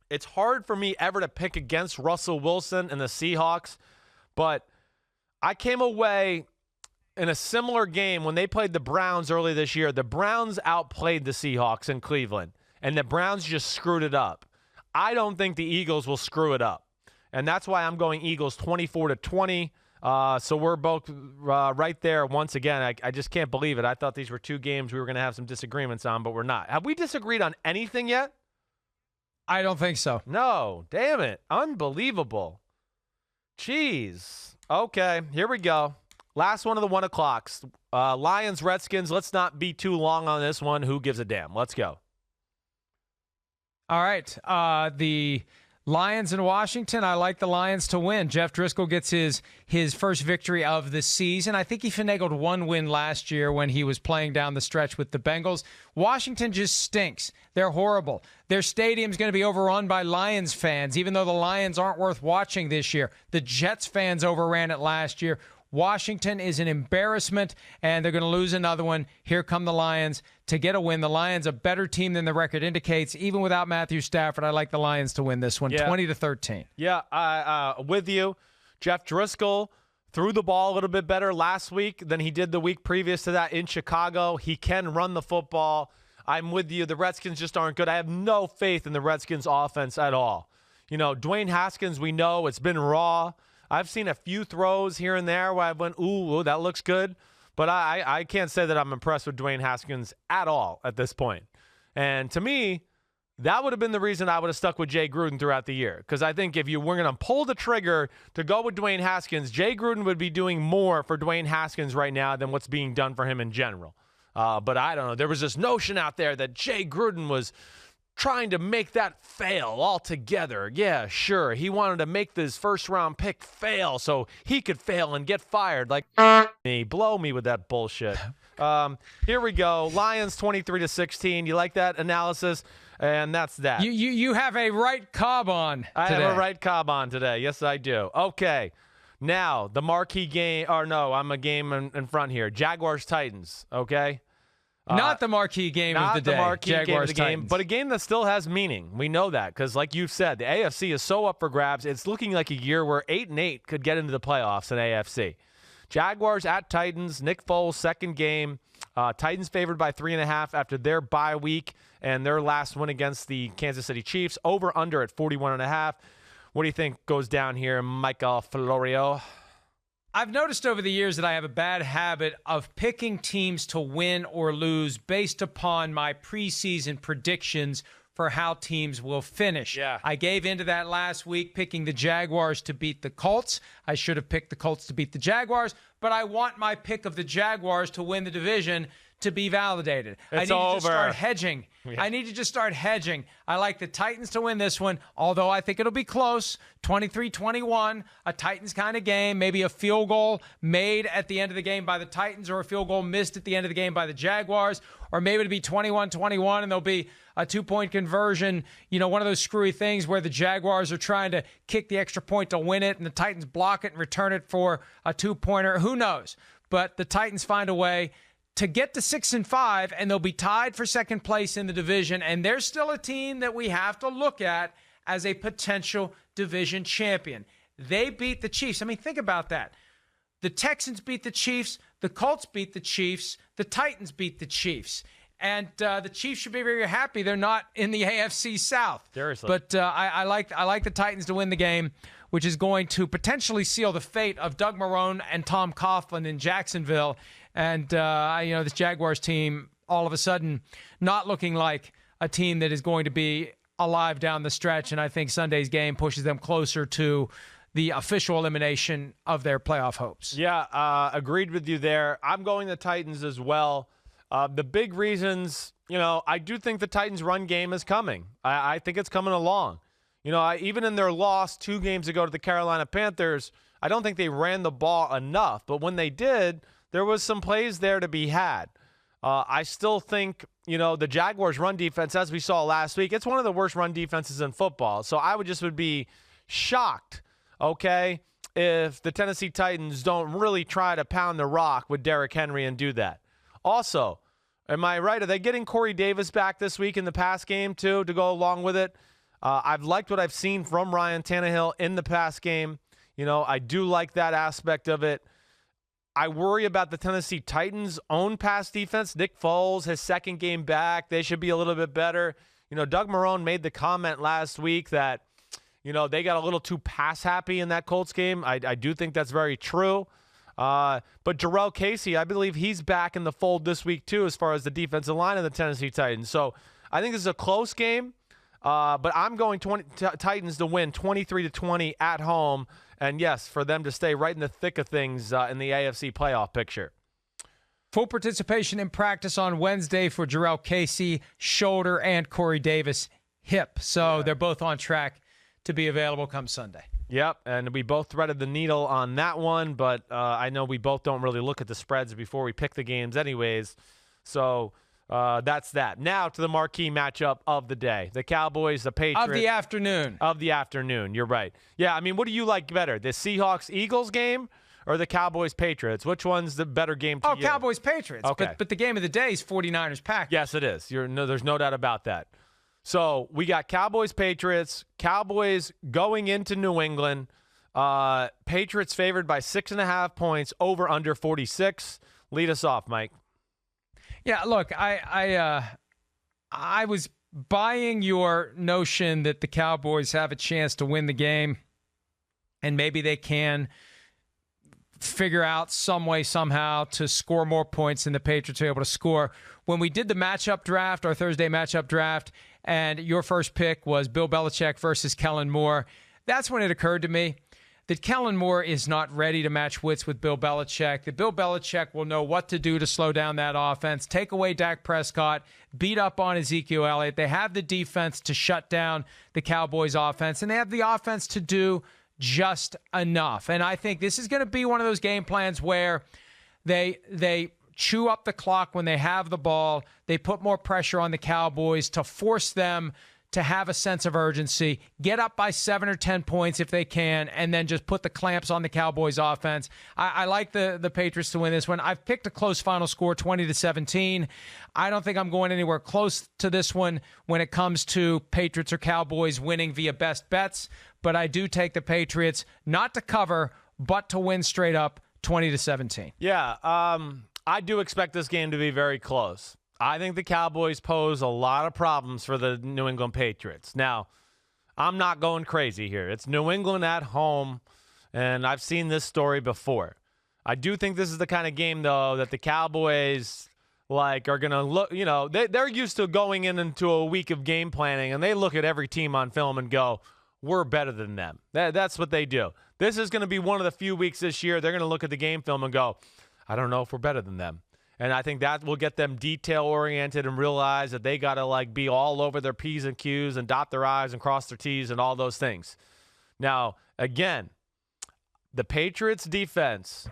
S3: It's hard for me ever to pick against Russell Wilson and the Seahawks, but I came away in a similar game when they played the Browns early this year. The Browns outplayed the Seahawks in Cleveland, and the Browns just screwed it up. I don't think the Eagles will screw it up, and that's why I'm going Eagles 24-20. So we're both right there once again. I just can't believe it. I thought these were two games we were going to have some disagreements on, but we're not. Have we disagreed on anything yet?
S2: I don't think so.
S3: No. Damn it. Unbelievable. Jeez. Okay, here we go. Last one of the 1 o'clocks. Lions, Redskins. Let's not be too long on this one. Who gives a damn? Let's go.
S2: All right. The Lions in Washington. I like the Lions to win. Jeff Driscoll gets his first victory of the season. I think he finagled one win last year when he was playing down the stretch with the Bengals. Washington just stinks. They're horrible. Their stadium's going to be overrun by Lions fans, even though the Lions aren't worth watching this year. The Jets fans overran it last year. Washington is an embarrassment, and they're going to lose another one. Here come the Lions to get a win. The Lions, a better team than the record indicates. Even without Matthew Stafford, I like the Lions to win this one, 20-13.
S3: Yeah, with you. Jeff Driscoll threw the ball a little bit better last week than he did the week previous to that in Chicago. He can run the football. I'm with you. The Redskins just aren't good. I have no faith in the Redskins offense at all. Dwayne Haskins, we know it's been raw. I've seen a few throws here and there where I went, ooh, that looks good. But I can't say that I'm impressed with Dwayne Haskins at all at this point. And to me, that would have been the reason I would have stuck with Jay Gruden throughout the year. Because I think if you were going to pull the trigger to go with Dwayne Haskins, Jay Gruden would be doing more for Dwayne Haskins right now than what's being done for him in general. But I don't know. There was this notion out there that Jay Gruden was trying to make that fail altogether. Yeah, sure. He wanted to make this first-round pick fail so he could fail and get fired. Like, blow me with that bullshit. Here we go. Lions 23-16. You like that analysis? And that's that.
S2: You have a right cob on today.
S3: I have a right cob on today. Yes, I do. Okay. Now, the marquee game. Or no, I'm a game in front here. Jaguars-Titans. Okay?
S2: Not the marquee game of the day.
S3: Not the marquee game of the game,
S2: Titans.
S3: but a game that still has meaning. We know that because, like you've said, the AFC is so up for grabs. It's looking like a year where 8-8 could get into the playoffs in AFC. Jaguars at Titans. Nick Foles, second game. Titans favored by 3.5 after their bye week and their last win against the Kansas City Chiefs. Over/under at 41.5. What do you think goes down here, Michael Florio?
S2: I've noticed over the years that I have a bad habit of picking teams to win or lose based upon my preseason predictions for how teams will finish.
S3: Yeah.
S2: I gave into that last week picking the Jaguars to beat the Colts. I should have picked the Colts to beat the Jaguars, but I want my pick of the Jaguars to win the division to be validated. I need to just start hedging. Yeah. I need to just start hedging. I like the Titans to win this one, although I think it'll be close, 23-21, a Titans kind of game, maybe a field goal made at the end of the game by the Titans or a field goal missed at the end of the game by the Jaguars, or maybe it'll be 21-21 and there'll be a 2-point conversion, one of those screwy things where the Jaguars are trying to kick the extra point to win it and the Titans block it and return it for a 2-pointer. Who knows? But the Titans find a way to get to 6-5, and they'll be tied for second place in the division. And they're still a team that we have to look at as a potential division champion. They beat the Chiefs. I mean, think about that. the Texans beat the Chiefs, the Colts beat the Chiefs, the Titans beat the Chiefs. And the Chiefs should be very happy they're not in the AFC South.
S3: Seriously.
S2: But I like the Titans to win the game, which is going to potentially seal the fate of Doug Marrone and Tom Coughlin in Jacksonville. And, this Jaguars team all of a sudden not looking like a team that is going to be alive down the stretch. And I think Sunday's game pushes them closer to the official elimination of their playoff hopes.
S3: Yeah, agreed with you there. I'm going the Titans as well. The big reasons, I do think the Titans' run game is coming. I think it's coming along. Even in their loss 2 games ago to the Carolina Panthers, I don't think they ran the ball enough. But when they did, there was some plays there to be had. I still think, the Jaguars' run defense, as we saw last week, it's one of the worst run defenses in football. So I would be shocked, if the Tennessee Titans don't really try to pound the rock with Derrick Henry and do that. Also, am I right? Are they getting Corey Davis back this week in the pass game, too, to go along with it? I've liked what I've seen from Ryan Tannehill in the pass game. I do like that aspect of it. I worry about the Tennessee Titans' own pass defense. Nick Foles, his second game back, they should be a little bit better. Doug Marrone made the comment last week that, they got a little too pass happy in that Colts game. I do think that's very true. But Jarrell Casey, I believe he's back in the fold this week, too, as far as the defensive line of the Tennessee Titans. So I think this is a close game, but I'm going Titans to win 23-20 at home. And, yes, for them to stay right in the thick of things in the AFC playoff picture.
S2: Full participation in practice on Wednesday for Jarrell Casey, shoulder, and Corey Davis, hip. So they're both on track to be available come Sunday.
S3: Yep, and we both threaded the needle on that one, but I know we both don't really look at the spreads before we pick the games anyways. So that's that. Now to the marquee matchup of the day. The Cowboys, the Patriots.
S2: Of the afternoon.
S3: Of the afternoon, you're right. Yeah, what do you like better, the Seahawks-Eagles game or the Cowboys-Patriots? Which one's the better game to you?
S2: Cowboys-Patriots.
S3: Okay.
S2: But the game of the day is 49ers-Packers.
S3: Yes, it is. There's no doubt about that. So we got Cowboys-Patriots. Cowboys going into New England. Patriots favored by 6.5 points, over under 46. Lead us off, Mike.
S2: Yeah, look, I was buying your notion that the Cowboys have a chance to win the game, and maybe they can figure out some way, somehow, to score more points than the Patriots are able to score. When we did the matchup draft, our Thursday matchup draft, and your first pick was Bill Belichick versus Kellen Moore, that's when it occurred to me that Kellen Moore is not ready to match wits with Bill Belichick, that Bill Belichick will know what to do to slow down that offense, take away Dak Prescott, beat up on Ezekiel Elliott. They have the defense to shut down the Cowboys offense, and they have the offense to do just enough. And I think this is going to be one of those game plans where they chew up the clock when they have the ball. They put more pressure on the Cowboys to force them to have a sense of urgency, get up by 7 or 10 points if they can, and then just put the clamps on the Cowboys offense. I like the Patriots to win this one. I've picked a close final score, 20-17. I don't think I'm going anywhere close to this one when it comes to Patriots or Cowboys winning via best bets, but I do take the Patriots not to cover, but to win straight up 20-17.
S3: Yeah, I do expect this game to be very close. I think the Cowboys pose a lot of problems for the New England Patriots. Now, I'm not going crazy here. It's New England at home, and I've seen this story before. I do think this is the kind of game, though, that the Cowboys are going to look, they're used to going into a week of game planning, and they look at every team on film and go, we're better than them. That's what they do. This is going to be one of the few weeks this year they're going to look at the game film and go, I don't know if we're better than them. And I think that will get them detail-oriented and realize that they got to be all over their P's and Q's and dot their I's and cross their T's and all those things. Now, again, the Patriots defense,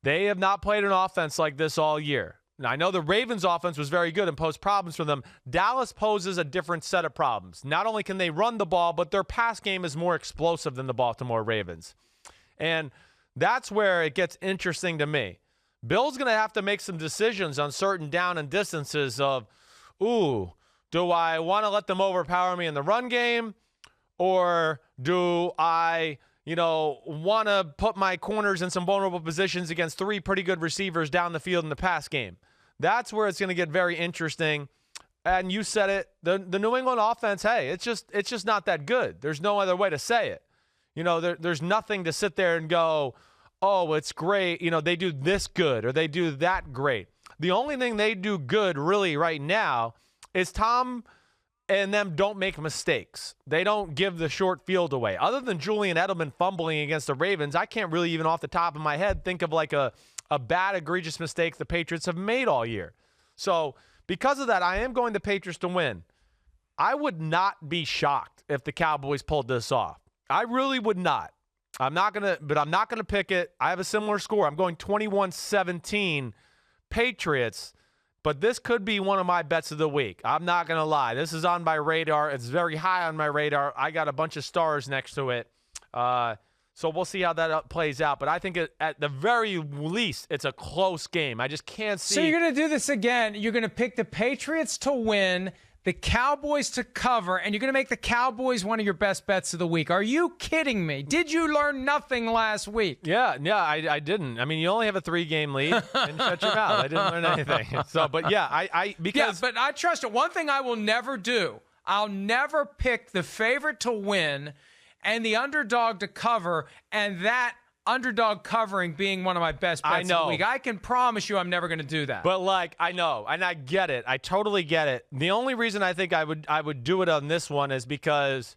S3: they have not played an offense like this all year. Now, I know the Ravens offense was very good and posed problems for them. Dallas poses a different set of problems. Not only can they run the ball, but their pass game is more explosive than the Baltimore Ravens. And that's where it gets interesting to me. Bill's going to have to make some decisions on certain down and distances of, do I want to let them overpower me in the run game, or do I, want to put my corners in some vulnerable positions against 3 pretty good receivers down the field in the pass game. That's where it's going to get very interesting. And you said it, the New England offense, hey, it's just not that good. There's no other way to say it. There's nothing to sit there and go, oh, it's great. They do this good or they do that great. The only thing they do good really right now is Tom and them don't make mistakes. They don't give the short field away. Other than Julian Edelman fumbling against the Ravens, I can't really even off the top of my head think of like a bad, egregious mistake the Patriots have made all year. So because of that, I am going the Patriots to win. I would not be shocked if the Cowboys pulled this off. I really would not. I'm not going to pick it. I have a similar score. I'm going 21-17 Patriots. But this could be one of my bets of the week. I'm not going to lie. This is on my radar. It's very high on my radar. I got a bunch of stars next to it. So we'll see how that plays out. But I think at the very least, it's a close game. I just can't see.
S2: So you're going to do this again. You're going to pick the Patriots to win, the Cowboys to cover, and you're going to make the Cowboys one of your best bets of the week. Are you kidding me? Did you learn nothing last week?
S3: Yeah, I didn't. I mean, you only have a 3-game lead, and shut your mouth. I didn't learn anything. So, but yeah,
S2: but I trust it. One thing I will never do, I'll never pick the favorite to win and the underdog to cover, and that underdog covering being one of my best bets of the week. I can promise you I'm never going to do that.
S3: But I know, and I get it. I totally get it. The only reason I think I would do it on this one is because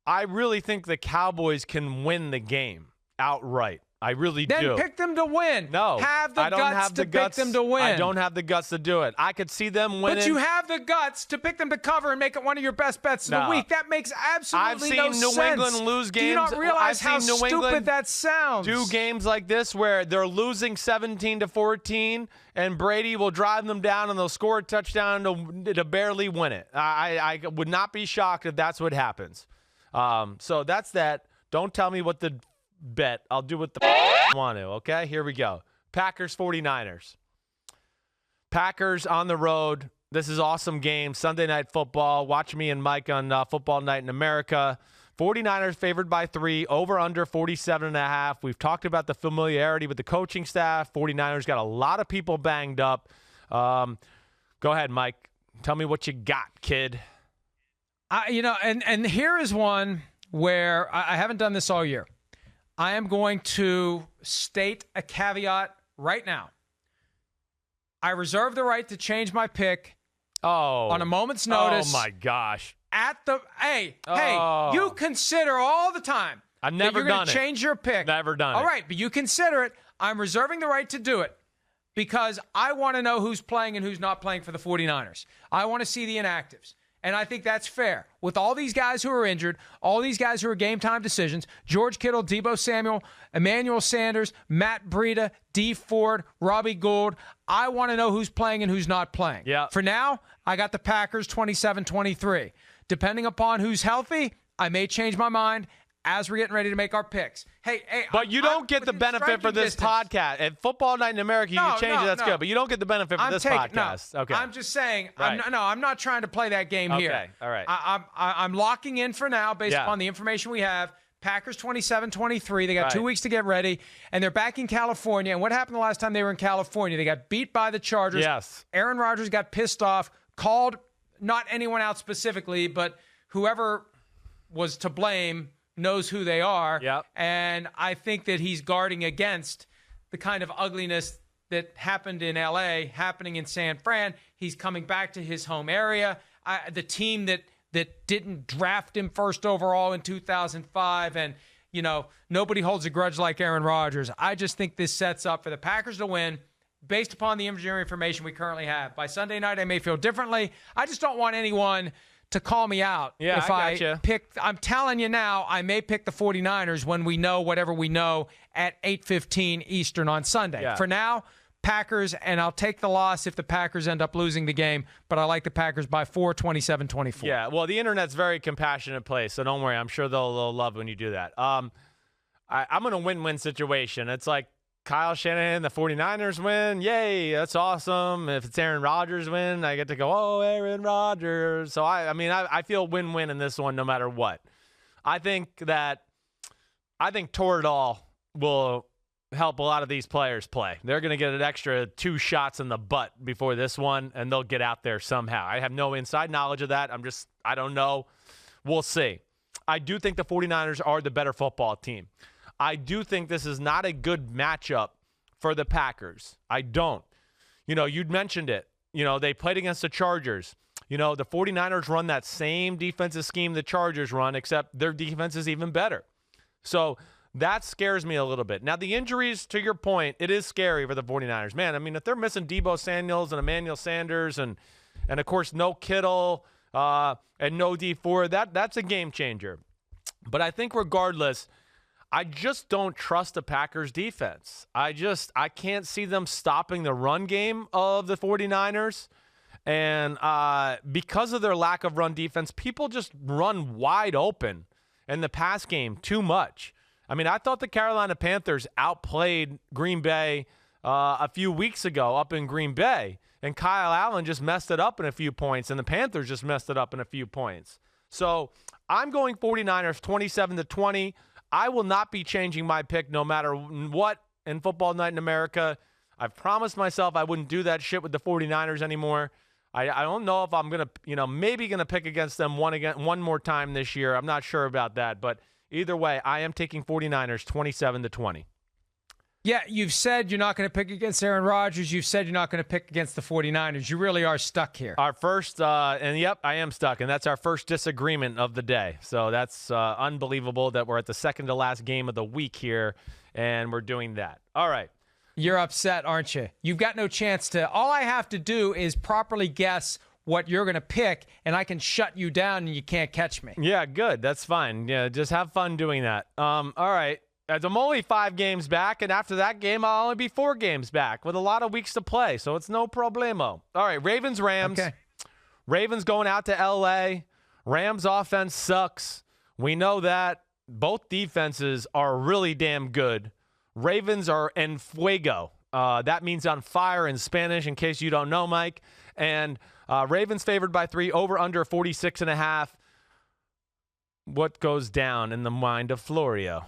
S3: I really think the Cowboys can win the game outright. I really do.
S2: Then pick them to win.
S3: No,
S2: have the guts to pick them to win.
S3: I don't have the guts to do it. I could see them winning.
S2: But you have the guts to pick them to cover and make it one of your best bets of the week. That makes absolutely no sense.
S3: I've seen New England lose games.
S2: Do you not realize how stupid that sounds?
S3: Do games like this where they're losing 17-14 and Brady will drive them down and they'll score a touchdown to barely win it. I would not be shocked if that's what happens. So that's that. Don't tell me what the bet. I'll do what the want to, okay? Here we go. Packers 49ers. Packers on the road. This is awesome game. Sunday Night Football. Watch me and Mike on Football Night in America. 49ers favored by 3, over under 47.5. We've talked about the familiarity with the coaching staff. 49ers got a lot of people banged up. Go ahead, Mike. Tell me what you got, kid.
S2: And here is one where I haven't done this all year. I am going to state a caveat right now. I reserve the right to change my pick on a moment's notice.
S3: Oh, my gosh.
S2: Hey, you consider all the time
S3: I've never
S2: that you're going to change your pick.
S3: Never done it.
S2: All right, but you consider it. I'm reserving the right to do it because I want to know who's playing and who's not playing for the 49ers. I want to see the inactives. And I think that's fair. With all these guys who are injured, all these guys who are game-time decisions, George Kittle, Deebo Samuel, Emmanuel Sanders, Matt Breida, Dee Ford, Robbie Gould, I want to know who's playing and who's not playing.
S3: Yeah.
S2: For now, I got the Packers 27-23. Depending upon who's healthy, I may change my mind as we're getting ready to make our picks.
S3: But you don't get the benefit for this podcast. At Football Night in America, you can change it. That's good. But you don't get the benefit for this podcast. Okay.
S2: I'm just saying.
S3: Right.
S2: I'm not trying to play that game here.
S3: Okay. All right.
S2: I'm locking in for now based upon the information we have. Packers 27-23. They got 2 weeks to get ready, and they're back in California. And what happened the last time they were in California? They got beat by the Chargers.
S3: Yes.
S2: Aaron Rodgers got pissed off, called not anyone out specifically, but whoever was to blame knows who they are.
S3: Yep.
S2: And I think that he's guarding against the kind of ugliness that happened in L.A., happening in San Fran. He's coming back to his home area. The team that didn't draft him first overall in 2005. And, nobody holds a grudge like Aaron Rodgers. I just think this sets up for the Packers to win based upon the injury information we currently have. By Sunday night, I may feel differently. I just don't want anyone to call me out if I pick. I'm telling you now, I may pick the 49ers when we know whatever we know at 8:15 Eastern on Sunday.
S3: Yeah.
S2: For now, Packers, and I'll take the loss if the Packers end up losing the game, but I like the Packers by 4, 27-24.
S3: Yeah, well, the internet's a very compassionate place, so don't worry. I'm sure they'll love when you do that. I'm in a win-win situation. It's like Kyle Shanahan, the 49ers win. Yay, that's awesome. If it's Aaron Rodgers win, I get to go, oh, Aaron Rodgers. So, I feel win-win in this one no matter what. I think that I think Toradol will help a lot of these players play. They're going to get an extra 2 shots in the butt before this one, and they'll get out there somehow. I have no inside knowledge of that. I don't know. We'll see. I do think the 49ers are the better football team. I do think this is not a good matchup for the Packers. I don't. You'd mentioned it. They played against the Chargers. The 49ers run that same defensive scheme the Chargers run, except their defense is even better. So that scares me a little bit. Now, the injuries, to your point, it is scary for the 49ers. Man, if they're missing Deebo Samuels and Emmanuel Sanders and of course, no Kittle and no D Ford, that's a game changer. But I think regardless, I just don't trust the Packers defense. I can't see them stopping the run game of the 49ers. And because of their lack of run defense, people just run wide open in the pass game too much. I thought the Carolina Panthers outplayed Green Bay a few weeks ago up in Green Bay, and Kyle Allen just messed it up in a few points, and the Panthers just messed it up in a few points. So I'm going 49ers 27-20. I will not be changing my pick no matter what in Football Night in America. I've promised myself I wouldn't do that shit with the 49ers anymore. I don't know if I'm going to, maybe going to pick against them one more time this year. I'm not sure about that, but either way, I am taking 49ers 27-20.
S2: Yeah, you've said you're not going to pick against Aaron Rodgers. You've said you're not going to pick against the 49ers. You really are stuck here.
S3: Our first, and yep, I am stuck, and that's our first disagreement of the day. So that's unbelievable that we're at the second to last game of the week here, and we're doing that. All right.
S2: You're upset, aren't you? You've got no chance to. All I have to do is properly guess what you're going to pick, and I can shut you down, and you can't catch me.
S3: Yeah, good. That's fine. Yeah, just have fun doing that. All right. As I'm only 5 games back, and after that game, I'll only be 4 games back with a lot of weeks to play, so it's no problemo. All right, Ravens-Rams. Okay. Ravens going out to L.A. Rams offense sucks. We know that. Both defenses are really damn good. Ravens are en fuego. That means on fire in Spanish, in case you don't know, Mike. And Ravens favored by 3, over under 46.5. What goes down in the mind of Florio?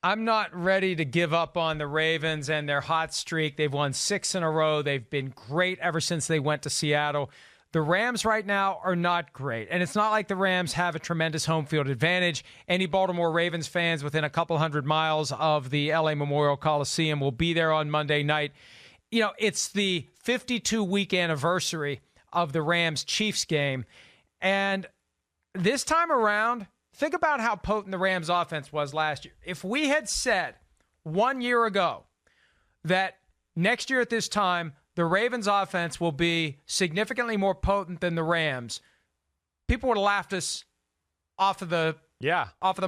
S2: I'm not ready to give up on the Ravens and their hot streak. They've won 6 in a row. They've been great ever since they went to Seattle. The Rams right now are not great, and it's not like the Rams have a tremendous home field advantage. Any Baltimore Ravens fans within a couple hundred miles of the LA Memorial Coliseum will be there on Monday night. It's the 52-week anniversary of the Rams-Chiefs game, and this time around, think about how potent the Rams offense was last year. If we had said 1 year ago that next year at this time, the Ravens offense will be significantly more potent than the Rams, people would have laughed us off of the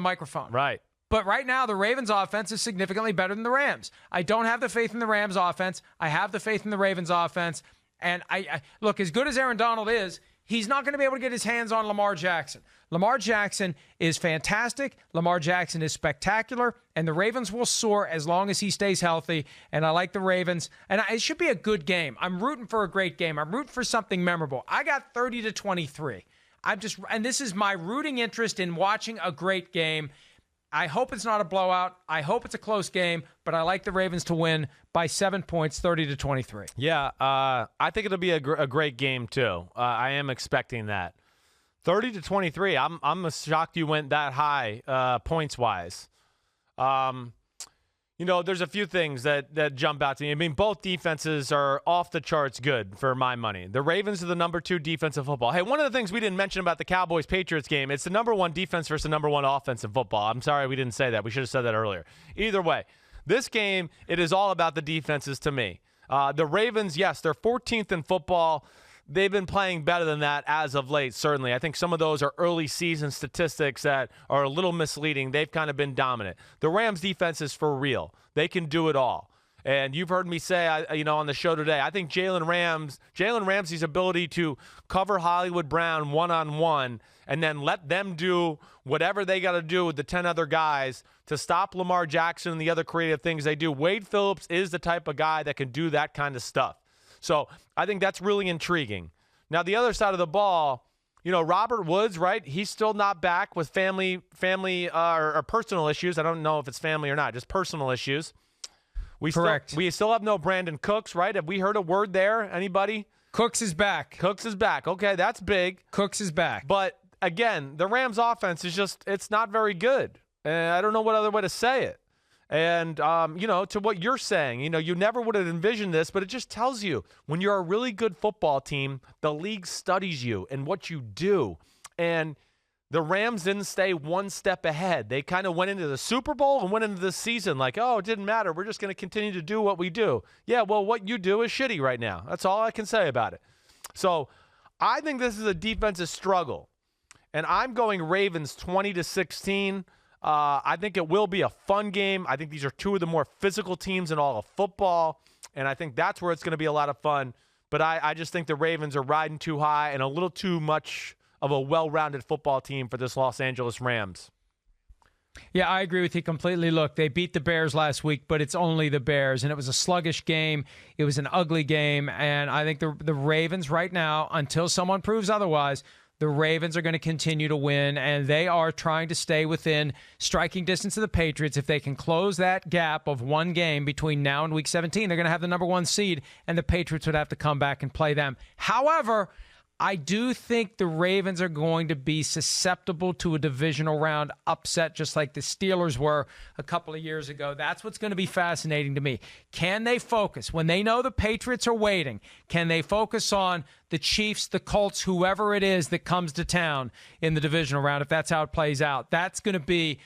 S2: microphone.
S3: Right.
S2: But right now, the Ravens offense is significantly better than the Rams. I don't have the faith in the Rams offense. I have the faith in the Ravens offense. And I look, as good as Aaron Donald is, he's not going to be able to get his hands on Lamar Jackson. Lamar Jackson is fantastic. Lamar Jackson is spectacular. And the Ravens will soar as long as he stays healthy. And I like the Ravens. And it should be a good game. I'm rooting for a great game. I'm rooting for something memorable. I got 30-23. And this is my rooting interest in watching a great game. I hope it's not a blowout. I hope it's a close game, but I like the Ravens to win by 7 points, 30-23.
S3: Yeah, I think it'll be a great game too. I am expecting that. 30-23. I'm shocked you went that high points wise. There's a few things that jump out to me. Both defenses are off the charts good for my money. The Ravens are the number 2 defense in football. Hey, one of the things we didn't mention about the Cowboys-Patriots game, it's the number 1 defense versus the number 1 offense in football. I'm sorry we didn't say that. We should have said that earlier. Either way, this game, it is all about the defenses to me. The Ravens, yes, they're 14th in football. They've been playing better than that as of late, certainly. I think some of those are early season statistics that are a little misleading. They've kind of been dominant. The Rams defense is for real. They can do it all. And you've heard me say, on the show today, I think Jalen Ramsey's ability to cover Hollywood Brown one-on-one and then let them do whatever they got to do with the 10 other guys to stop Lamar Jackson and the other creative things they do. Wade Phillips is the type of guy that can do that kind of stuff. So I think that's really intriguing. Now, the other side of the ball, Robert Woods, right? He's still not back with family or personal issues. I don't know if it's family or not, just personal issues.
S2: Correct.
S3: We still have no Brandon Cooks, right? Have we heard a word there? Anybody?
S2: Cooks is back.
S3: Cooks is back. Okay, that's big.
S2: Cooks is back.
S3: But again, the Rams offense it's not very good. And I don't know what other way to say it. And, to what you're saying, you never would have envisioned this, but it just tells you when you're a really good football team, the league studies you and what you do. And the Rams didn't stay one step ahead. They kind of went into the Super Bowl and went into the season like, oh, it didn't matter. We're just going to continue to do what we do. Yeah, well, what you do is shitty right now. That's all I can say about it. So I think this is a defensive struggle. And I'm going Ravens 20-16. I think it will be a fun game. I think these are two of the more physical teams in all of football, and I think that's where it's going to be a lot of fun. But I just think the Ravens are riding too high and a little too much of a well-rounded football team for this Los Angeles Rams.
S2: Yeah, I agree with you completely. Look, they beat the Bears last week, but it's only the Bears, and it was a sluggish game. It was an ugly game, and I think the Ravens right now, until someone proves otherwise, the Ravens are going to continue to win, and they are trying to stay within striking distance of the Patriots. If they can close that gap of one game between now and Week 17, they're going to have the number one seed, and the Patriots would have to come back and play them. However, I do think the Ravens are going to be susceptible to a divisional round upset just like the Steelers were a couple of years ago. That's what's going to be fascinating to me. Can they focus? When they know the Patriots are waiting, can they focus on the Chiefs, the Colts, whoever it is that comes to town in the divisional round, if that's how it plays out? That's going to be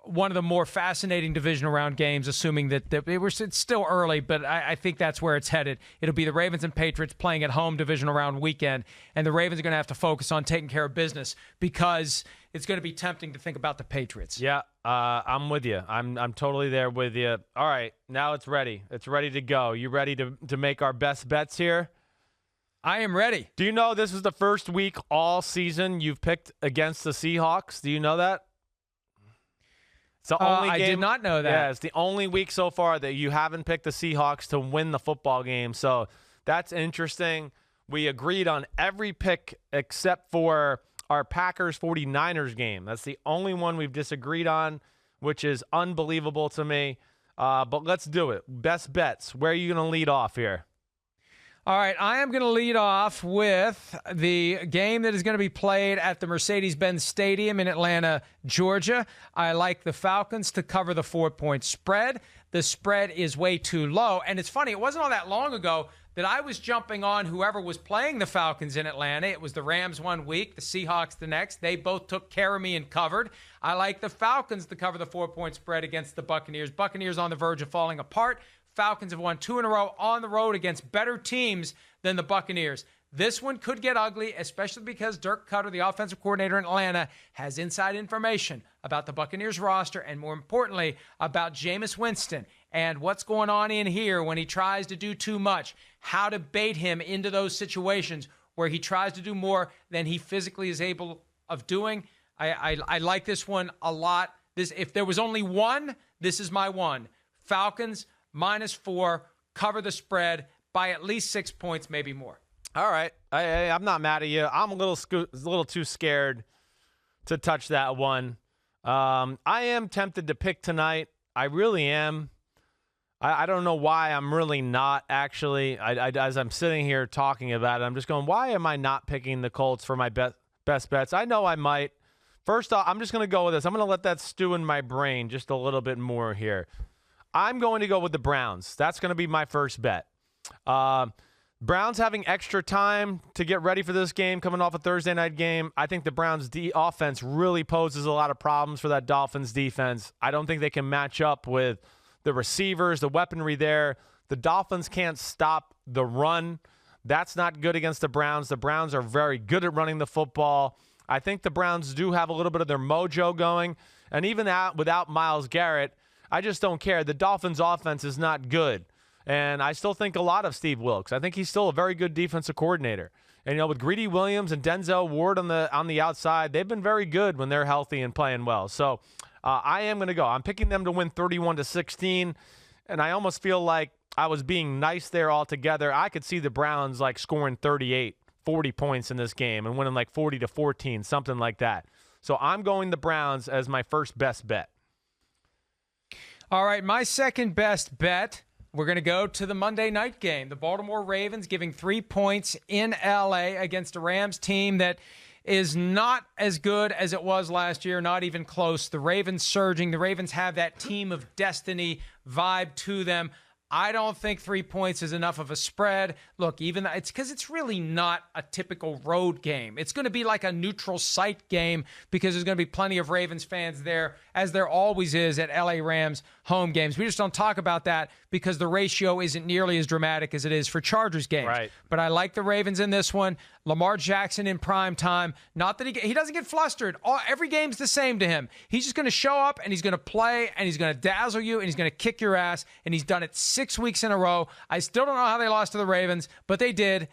S2: one of the more fascinating divisional round games, assuming that it's still early, but I think that's where it's headed. It'll be the Ravens and Patriots playing at home divisional round weekend, and the Ravens are going to have to focus on taking care of business because it's going to be tempting to think about the Patriots.
S3: Yeah, I'm with you. I'm totally there with you. All right, now it's ready. It's ready to go. You ready to make our best bets here?
S2: I am ready.
S3: Do you know this is the first week all season you've picked against the Seahawks? Do you know that? It's the only game.
S2: I did not know that.
S3: Yeah, it's the only week so far that you haven't picked the Seahawks to win the football game. So that's interesting. We agreed on every pick except for our Packers 49ers game. That's the only one we've disagreed on, which is unbelievable to me. But let's do it. Best bets. Where are you going to lead off here?
S2: All right, I am going to lead off with the game that is going to be played at the Mercedes-Benz Stadium in Atlanta, Georgia. I like the Falcons to cover the 4-point spread. The spread is way too low. And it's funny, it wasn't all that long ago that I was jumping on whoever was playing the Falcons in Atlanta. It was the Rams one week, the Seahawks the next. They both took care of me and covered. I like the Falcons to cover the 4-point spread against the Buccaneers. Buccaneers on the verge of falling apart. Falcons have won 2 in a row on the road against better teams than the Buccaneers. This one could get ugly, especially because Dirk Koetter, the offensive coordinator in Atlanta, has inside information about the Buccaneers roster and, more importantly, about Jameis Winston and what's going on in here when he tries to do too much, how to bait him into those situations where he tries to do more than he physically is able of doing. I like this one a lot. If there was only one, this is my one. Falcons -4, cover the spread by at least 6 points, maybe more.
S3: All right. I'm not mad at you. I'm a little too scared to touch that one. I am tempted to pick tonight. I really am. I don't know why I'm really not, actually. As I'm sitting here talking about it, I'm just going, why am I not picking the Colts for my best bets? I know I might. First off, I'm just going to go with this. I'm going to let that stew in my brain just a little bit more here. I'm going to go with the Browns. That's going to be my first bet. Browns having extra time to get ready for this game, coming off a Thursday night game. I think the Browns' offense really poses a lot of problems for that Dolphins defense. I don't think they can match up with the receivers, the weaponry there. The Dolphins can't stop the run. That's not good against the Browns. The Browns are very good at running the football. I think the Browns do have a little bit of their mojo going. And even without Myles Garrett, I just don't care. The Dolphins' offense is not good. And I still think a lot of Steve Wilks. I think he's still a very good defensive coordinator. And, with Gregg Williams and Denzel Ward on the outside, they've been very good when they're healthy and playing well. So I am going to go. I'm picking them to win 31-16. And I almost feel like I was being nice there altogether. I could see the Browns scoring 38, 40 points in this game and winning like 40-14, something like that. So I'm going the Browns as my first best bet.
S2: All right, my second best bet, we're going to go to the Monday night game. The Baltimore Ravens giving 3 points in L.A. against a Rams team that is not as good as it was last year, not even close. The Ravens surging. The Ravens have that team of destiny vibe to them. I don't think 3 points is enough of a spread. Look, it's because it's really not a typical road game. It's going to be like a neutral site game because there's going to be plenty of Ravens fans there, as there always is at LA Rams home games. We just don't talk about that because the ratio isn't nearly as dramatic as it is for Chargers games.
S3: Right.
S2: But I like the Ravens in this one. Lamar Jackson in prime time. Not that he doesn't get flustered. Every game's the same to him. He's just going to show up and he's going to play and he's going to dazzle you and he's going to kick your ass, and he's done it 6 weeks in a row. I still don't know how they lost to the Ravens, but they did.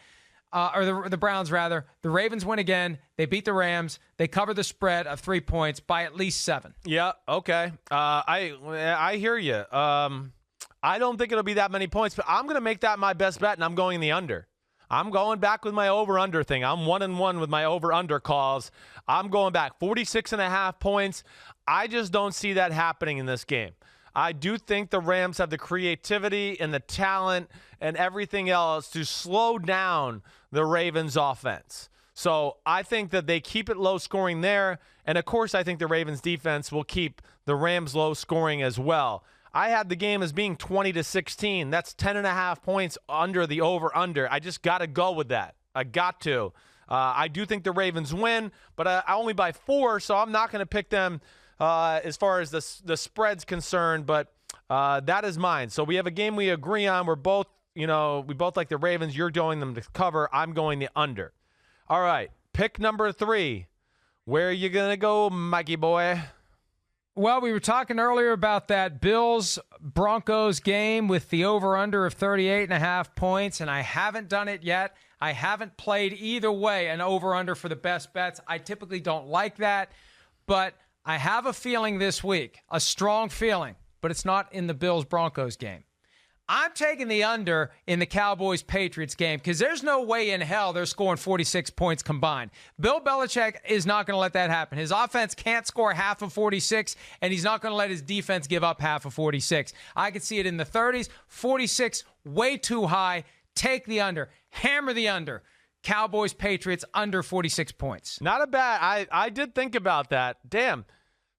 S2: Or the Browns, rather. The Ravens win again. They beat the Rams. They cover the spread of 3 points by at least 7.
S3: Yeah, okay. I hear you. I don't think it'll be that many points, but I'm going to make that my best bet, and I'm going the under. I'm going back with my over-under thing. I'm 1-1 with my over-under calls. I'm going back 46.5 points. I just don't see that happening in this game. I do think the Rams have the creativity and the talent and everything else to slow down the Ravens' offense. So I think that they keep it low scoring there. And, of course, I think the Ravens' defense will keep the Rams low scoring as well. I had the game as being 20-16. That's 10.5 points under the over-under. I just got to go with that. I got to. I do think the Ravens win, but only by 4, so I'm not going to pick them as far as the spread's concerned, but that is mine. So we have a game we agree on. We both like the Ravens. You're going them to cover. I'm going the under. All right, pick number 3. Where are you going to go, Mikey boy?
S2: Well, we were talking earlier about that Bills-Broncos game with the over-under of 38.5 points, and I haven't done it yet. I haven't played either way an over-under for the best bets. I typically don't like that, but I have a feeling this week, a strong feeling, but it's not in the Bills-Broncos game. I'm taking the under in the Cowboys-Patriots game because there's no way in hell they're scoring 46 points combined. Bill Belichick is not going to let that happen. His offense can't score half of 46, and he's not going to let his defense give up half of 46. I could see it in the 30s. 46, way too high. Take the under. Hammer the under. Cowboys-Patriots under 46 points.
S3: Not a bad. I did think about that. Damn.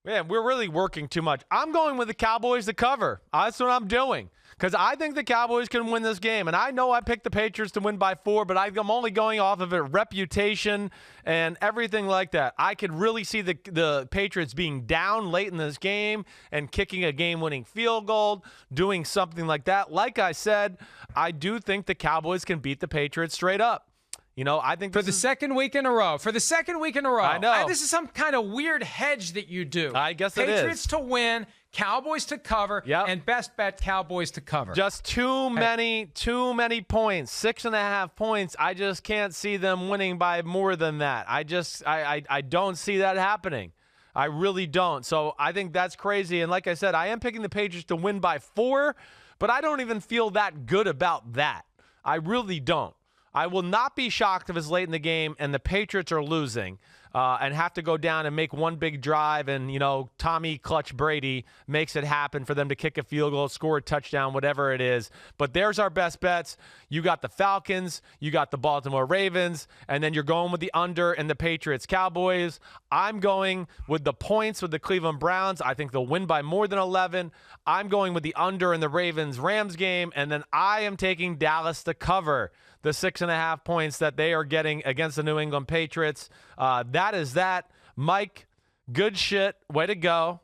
S3: Man, we're really working too much. I'm going with the Cowboys to cover. That's what I'm doing. Because I think the Cowboys can win this game. And I know I picked the Patriots to win by 4, but I'm only going off of a reputation and everything like that. I could really see the Patriots being down late in this game and kicking a game-winning field goal, doing something like that. Like I said, I do think the Cowboys can beat the Patriots straight up. I think
S2: for the second week in a row.
S3: I know.
S2: This is some kind of weird hedge that you do.
S3: I guess it is.
S2: Patriots to win, Cowboys to cover,
S3: yep.
S2: And best bet Cowboys to cover.
S3: Just too many points. 6.5 points. I just can't see them winning by more than that. I don't see that happening. I really don't. So I think that's crazy. And like I said, I am picking the Patriots to win by 4, but I don't even feel that good about that. I really don't. I will not be shocked if it's late in the game and the Patriots are losing and have to go down and make one big drive and, Tommy Clutch Brady makes it happen for them to kick a field goal, score a touchdown, whatever it is. But there's our best bets. You got the Falcons, you got the Baltimore Ravens, and then you're going with the under and the Patriots Cowboys. I'm going with the points with the Cleveland Browns. I think they'll win by more than 11. I'm going with the under in the Ravens-Rams game, and then I am taking Dallas to cover the 6.5 points that they are getting against the New England Patriots. That is that. Mike, good shit. Way to go.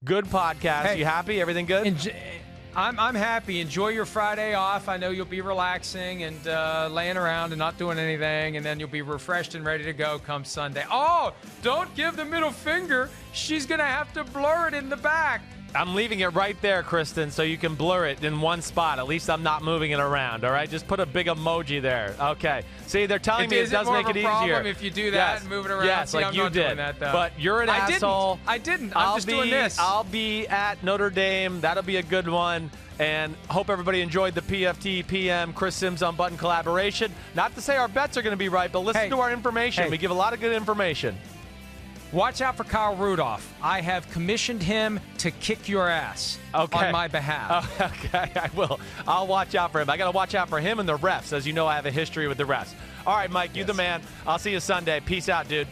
S3: Good podcast.
S2: Hey,
S3: you happy? Everything good?
S2: I'm happy. Enjoy your Friday off. I know you'll be relaxing and laying around and not doing anything, and then you'll be refreshed and ready to go come Sunday. Oh, don't give the middle finger. She's going to have to blur it in the back.
S3: I'm leaving it right there, Kristen, so you can blur it in one spot. At least I'm not moving it around, all right? Just put a big emoji there. Okay. See, they're telling me it does make it easier.
S2: If you do that and move it around.
S3: Yes,
S2: See,
S3: like
S2: I'm
S3: you
S2: not
S3: did.
S2: doing that, though.
S3: But you're an asshole.
S2: I didn't. I'm just doing this.
S3: I'll be at Notre Dame. That'll be a good one. And hope everybody enjoyed the PFT PM Chris Sims Unbuttoned collaboration. Not to say our bets are going to be right, but listen to our information. We give a lot of good information.
S2: Watch out for Kyle Rudolph. I have commissioned him to kick your ass on my behalf.
S3: Oh, okay, I will. I'll watch out for him. I got to watch out for him and the refs. As you know, I have a history with the refs. All right, Mike, you the man. I'll see you Sunday. Peace out, dude.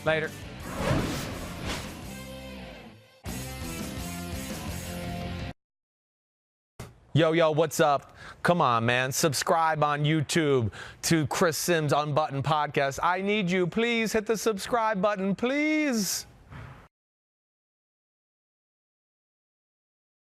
S2: Later.
S3: Yo, what's up? Come on, man. Subscribe on YouTube to Chris Sims Unbuttoned Podcast. I need you. Please hit the subscribe button, please.